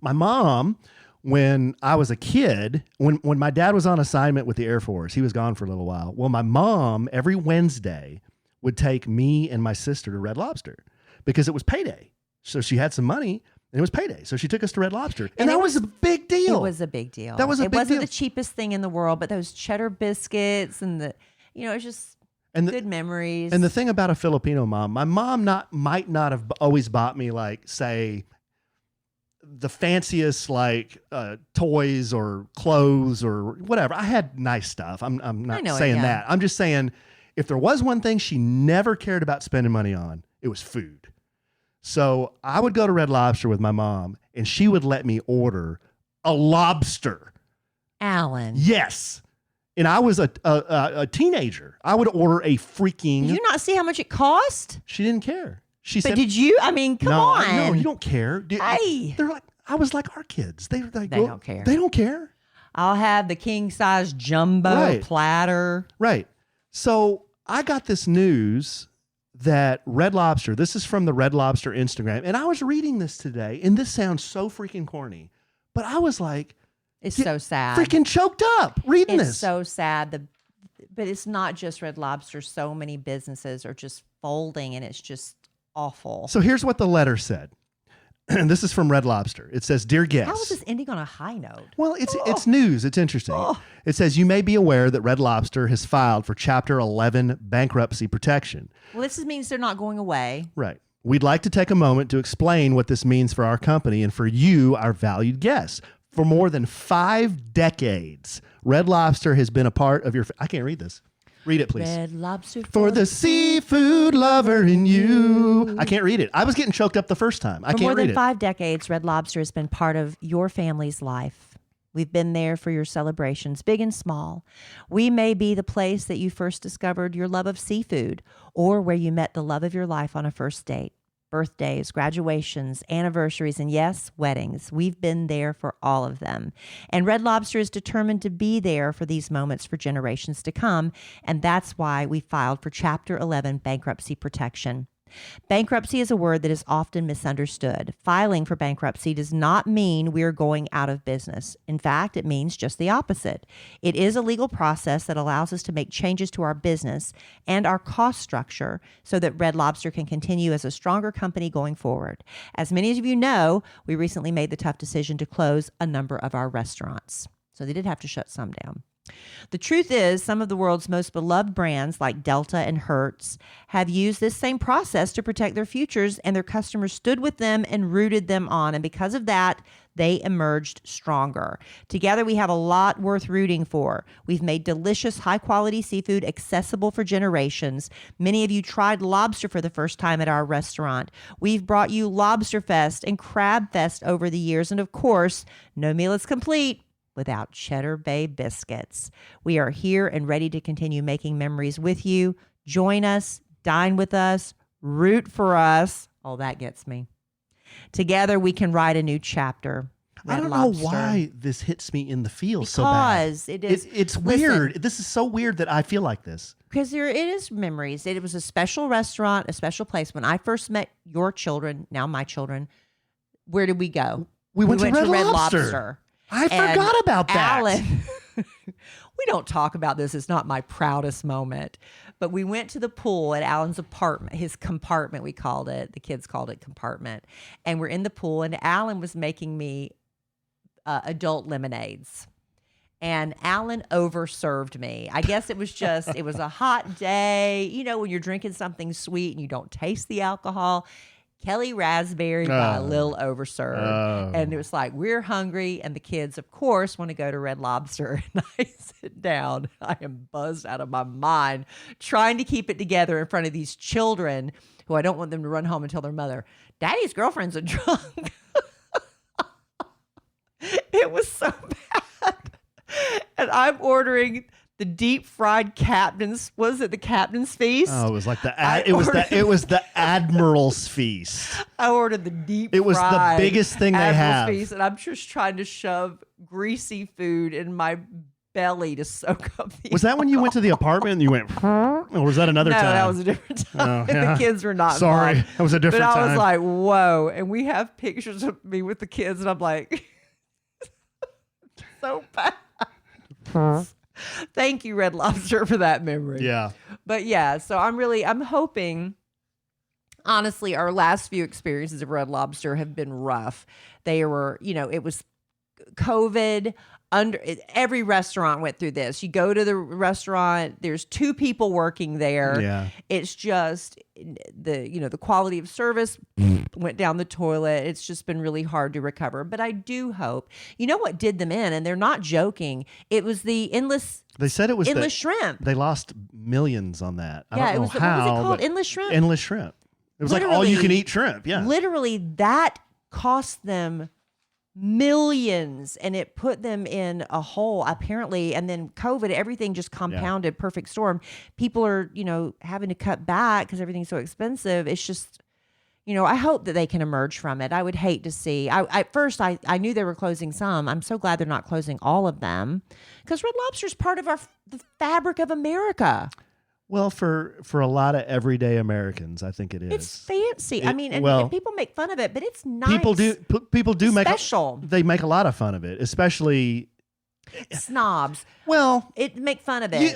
My mom, when I was a kid, when my dad was on assignment with the Air Force, he was gone for a little while. Well, my mom, every Wednesday, would take me and my sister to Red Lobster because it was payday. So she had some money, and it was payday. So she took us to Red Lobster. And that was a big deal. It was a big deal. That was a big It wasn't deal. the cheapest thing in the world, but those cheddar biscuits and it was just good memories. And the thing about a Filipino mom, my mom might not have always bought me, like, say, the fanciest toys or clothes or whatever. I had nice stuff. I'm not saying that. I'm just saying, if there was one thing she never cared about spending money on, it was food. So I would go to Red Lobster with my mom, and she would let me order a lobster. Alan. Yes. And I was a teenager. I would order a freaking. Did you not see how much it cost? She didn't care. She But said, did you? I mean, come on. No, you don't care. Hey. They're like, I was like our kids. They don't care. They don't care. I'll have the king size jumbo platter. Right. So I got this news that Red Lobster, this is from the Red Lobster Instagram, and I was reading this today, and this sounds so freaking corny, but I was like, It's so sad. freaking choked up reading It's this. so sad. But it's not just Red Lobster. So many businesses are just folding, and it's just awful. So here's what the letter said. And this is from Red Lobster. It says, "Dear guests." How is this ending on a high note? Well, it's news. It's interesting. It says, "You may be aware that Red Lobster has filed for Chapter 11 bankruptcy protection." Well, this means they're not going away. Right. "We'd like to take a moment to explain what this means for our company and for you, our valued guests. For more than 5 decades, Red Lobster has been a part of your..." I can't read this. Read it, please. Red Lobster "For the seafood lover in you." I can't read it. I was getting choked up the first time. I For can't more read than it. 5 decades, Red Lobster has been part of your family's life. We've been there for your celebrations, big and small. We may be the place that you first discovered your love of seafood, or where you met the love of your life on a first date. Birthdays, graduations, anniversaries, and yes, weddings. We've been there for all of them. And Red Lobster is determined to be there for these moments for generations to come. And that's why we filed for Chapter 11 bankruptcy protection. Bankruptcy is a word that is often misunderstood. Filing for bankruptcy does not mean we're going out of business. In fact, it means just the opposite. It is a legal process that allows us to make changes to our business and our cost structure so that Red Lobster can continue as a stronger company going forward. As many of you know, we recently made the tough decision to close a number of our restaurants. So they did have to shut some down. The truth is, some of the world's most beloved brands like Delta and Hertz have used this same process to protect their futures, and their customers stood with them and rooted them on. And because of that, they emerged stronger. Together, we have a lot worth rooting for. We've made delicious, high-quality seafood accessible for generations. Many of you tried lobster for the first time at our restaurant. We've brought you Lobster Fest and Crab Fest over the years. And of course, no meal is complete without Cheddar Bay biscuits. We are here and ready to continue making memories with you. Join us, dine with us, root for us. Oh, that gets me. Together, we can write a new chapter. I don't know why this hits me in the feels so bad. Because it is. It's weird. This is so weird that I feel like this. Because it is memories. It was a special restaurant, a special place. When I first met your children, now my children, where did we go? We went to Red Lobster. I forgot about that. Alan, we don't talk about this. It's not my proudest moment. But we went to the pool at Alan's apartment, his compartment, we called it. The kids called it compartment. And we're in the pool, and Alan was making me adult lemonades. And Alan overserved me. I guess it was just, it was a hot day. You know, when you're drinking something sweet and you don't taste the alcohol. Kelly Raspberry got a little overserved. And it was like, we're hungry. And the kids, of course, want to go to Red Lobster. And I sit down. I am buzzed out of my mind trying to keep it together in front of these children who I don't want them to run home and tell their mother, Daddy's girlfriend's a drunk. It was so bad. And I'm ordering the deep fried Captain's, was it the Captain's Feast? Oh, it was like it was the Admiral's Feast. I ordered the deep fried. It was the biggest thing they have. Feast, and I'm just trying to shove greasy food in my belly to soak up the Was that when you went to the apartment and you went, or was that another time? No, that was a different time. Oh, yeah. The kids were not Sorry, involved. that was a different time. But I was like, whoa. And we have pictures of me with the kids, and I'm like, so bad. Thank you, Red Lobster, for that memory. Yeah. But yeah, so I'm hoping, honestly, our last few experiences of Red Lobster have been rough. They were, it was COVID. Every restaurant went through this. You go to the restaurant, there's 2 people working there. Yeah. It's just the quality of service went down the toilet. It's just been really hard to recover. But I do hope, what did them in, and they're not joking. It was the endless. They said it was endless shrimp. They lost millions on that. I Yeah, don't know how. What was it called? Endless shrimp. Endless shrimp. It was like all you can eat shrimp. Yeah. Literally, that cost them millions, and it put them in a hole apparently. And then COVID, everything just compounded. Perfect storm. People are having to cut back because everything's so expensive. It's just I hope that they can emerge from it. I would hate to see. At first I knew they were closing some. I'm so glad they're not closing all of them, because Red Lobster is part of the fabric of America. Well, for a lot of everyday Americans, I think it is. It's fancy. And people make fun of it, but it's nice. People do make special. They make a lot of fun of it, especially snobs. Well, make fun of it.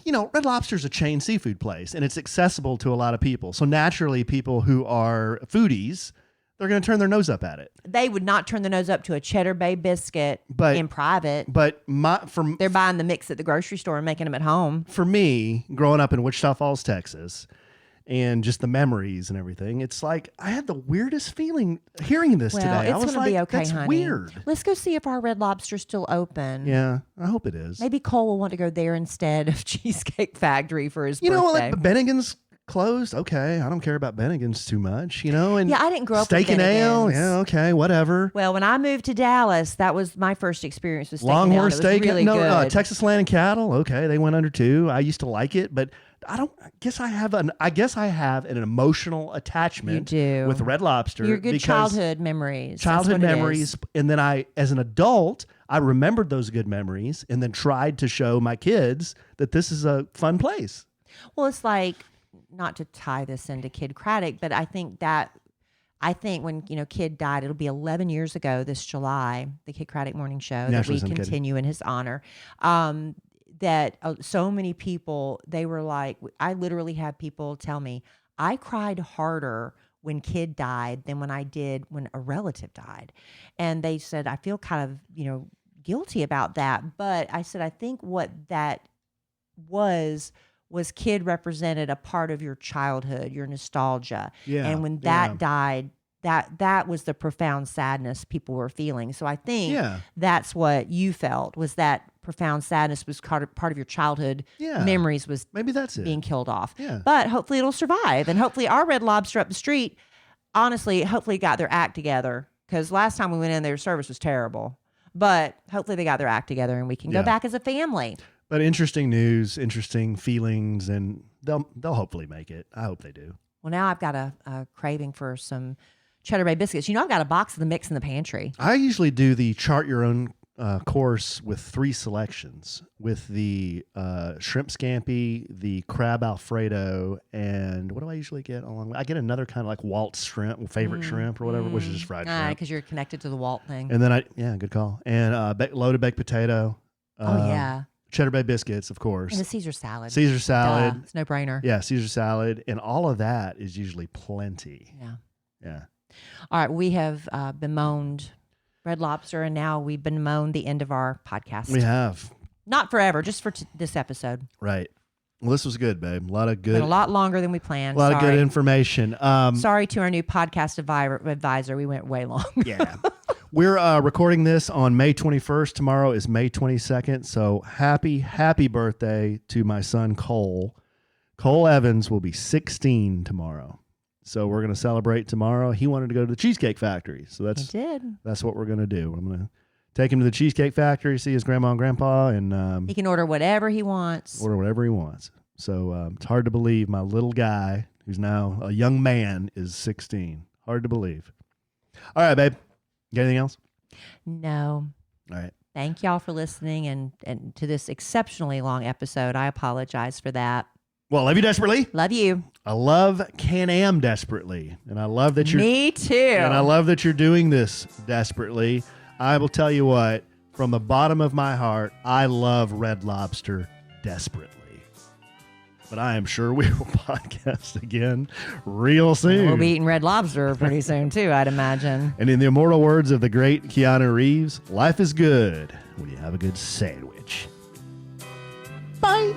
Red Lobster's a chain seafood place, and it's accessible to a lot of people. So naturally, people who are foodies, they're going to turn their nose up at it. They would not turn their nose up to a Cheddar Bay biscuit in private. But they're buying the mix at the grocery store and making them at home. For me, growing up in Wichita Falls, Texas, and just the memories and everything, it's like I had the weirdest feeling hearing this today. It's going to be okay, that's honey. Weird. Let's go see if our Red Lobster's still open. Yeah, I hope it is. Maybe Cole will want to go there instead of Cheesecake Factory for his birthday. Like Bennigan's closed. Okay, I don't care about Bennigan's too much, and I didn't grow up steak with and ale. Bennigan's. Yeah, okay, whatever. Well, when I moved to Dallas, that was my first experience with steak Longhorn and ale. steak. Really good. Texas Land and Cattle. Okay, they went under too. I used to like it, but I guess I have an emotional attachment with Red Lobster. Your good childhood memories. Childhood memories, and then as an adult, I remembered those good memories, and then tried to show my kids that this is a fun place. Well, it's like, not to tie this into Kid Craddock, but I think when Kid died, it'll be 11 years ago this July, the Kid Craddock Morning Show that we continue in his honor. That so many people, they were like, I literally had people tell me, I cried harder when Kid died than when I did when a relative died. And they said, I feel kind of, guilty about that. But I said, I think what that was kid represented a part of your childhood, your nostalgia. Yeah. And when that died, that was the profound sadness people were feeling. So I think that's what you felt, was that profound sadness was part of your childhood memories, was maybe that's it, being killed off. Yeah. But hopefully it'll survive. And hopefully our Red Lobster up the street, honestly, hopefully got their act together. Because last time we went in, their service was terrible. But hopefully they got their act together and we can go back as a family. But interesting news, interesting feelings, and they'll hopefully make it. I hope they do. Well, now I've got a craving for some Cheddar Bay biscuits. You know, I've got a box of the mix in the pantry. I usually do the chart your own course with 3 selections, with the shrimp scampi, the crab alfredo, and what do I usually get along? I get another kind of like Walt's shrimp, favorite shrimp or whatever, which is just fried shrimp. Because you're connected to the Walt thing. And then good call. And loaded baked potato. Yeah. Cheddar Bay biscuits, of course. And the Caesar salad. Caesar salad. Duh. It's no brainer. Yeah, Caesar salad. And all of that is usually plenty. Yeah. Yeah. All right. We have bemoaned Red Lobster, and now we've bemoaned the end of our podcast. We have. Not forever, just for this episode. Right. Well, this was good, babe. A lot of good. Been a lot longer than we planned. A lot of good information. Sorry to our new podcast advisor. We went way long. Yeah. We're recording this on May 21st. Tomorrow is May 22nd. So happy birthday to my son, Cole. Cole Evans will be 16 tomorrow. So we're going to celebrate tomorrow. He wanted to go to the Cheesecake Factory. So that's what we're going to do. I'm going to take him to the Cheesecake Factory, see his grandma and grandpa, and he can order whatever he wants. So it's hard to believe my little guy, who's now a young man, is 16. Hard to believe. All right, babe. Got anything else? No. All right. Thank y'all for listening and to this exceptionally long episode. I apologize for that. Well, love you desperately. Love you. I love Can-Am desperately. And I love that you're... Me too. And I love that you're doing this desperately. I will tell you what, from the bottom of my heart, I love Red Lobster desperately. But I am sure we will podcast again real soon. We'll be eating Red Lobster pretty soon too, I'd imagine. And in the immortal words of the great Keanu Reeves, life is good when you have a good sandwich. Bye.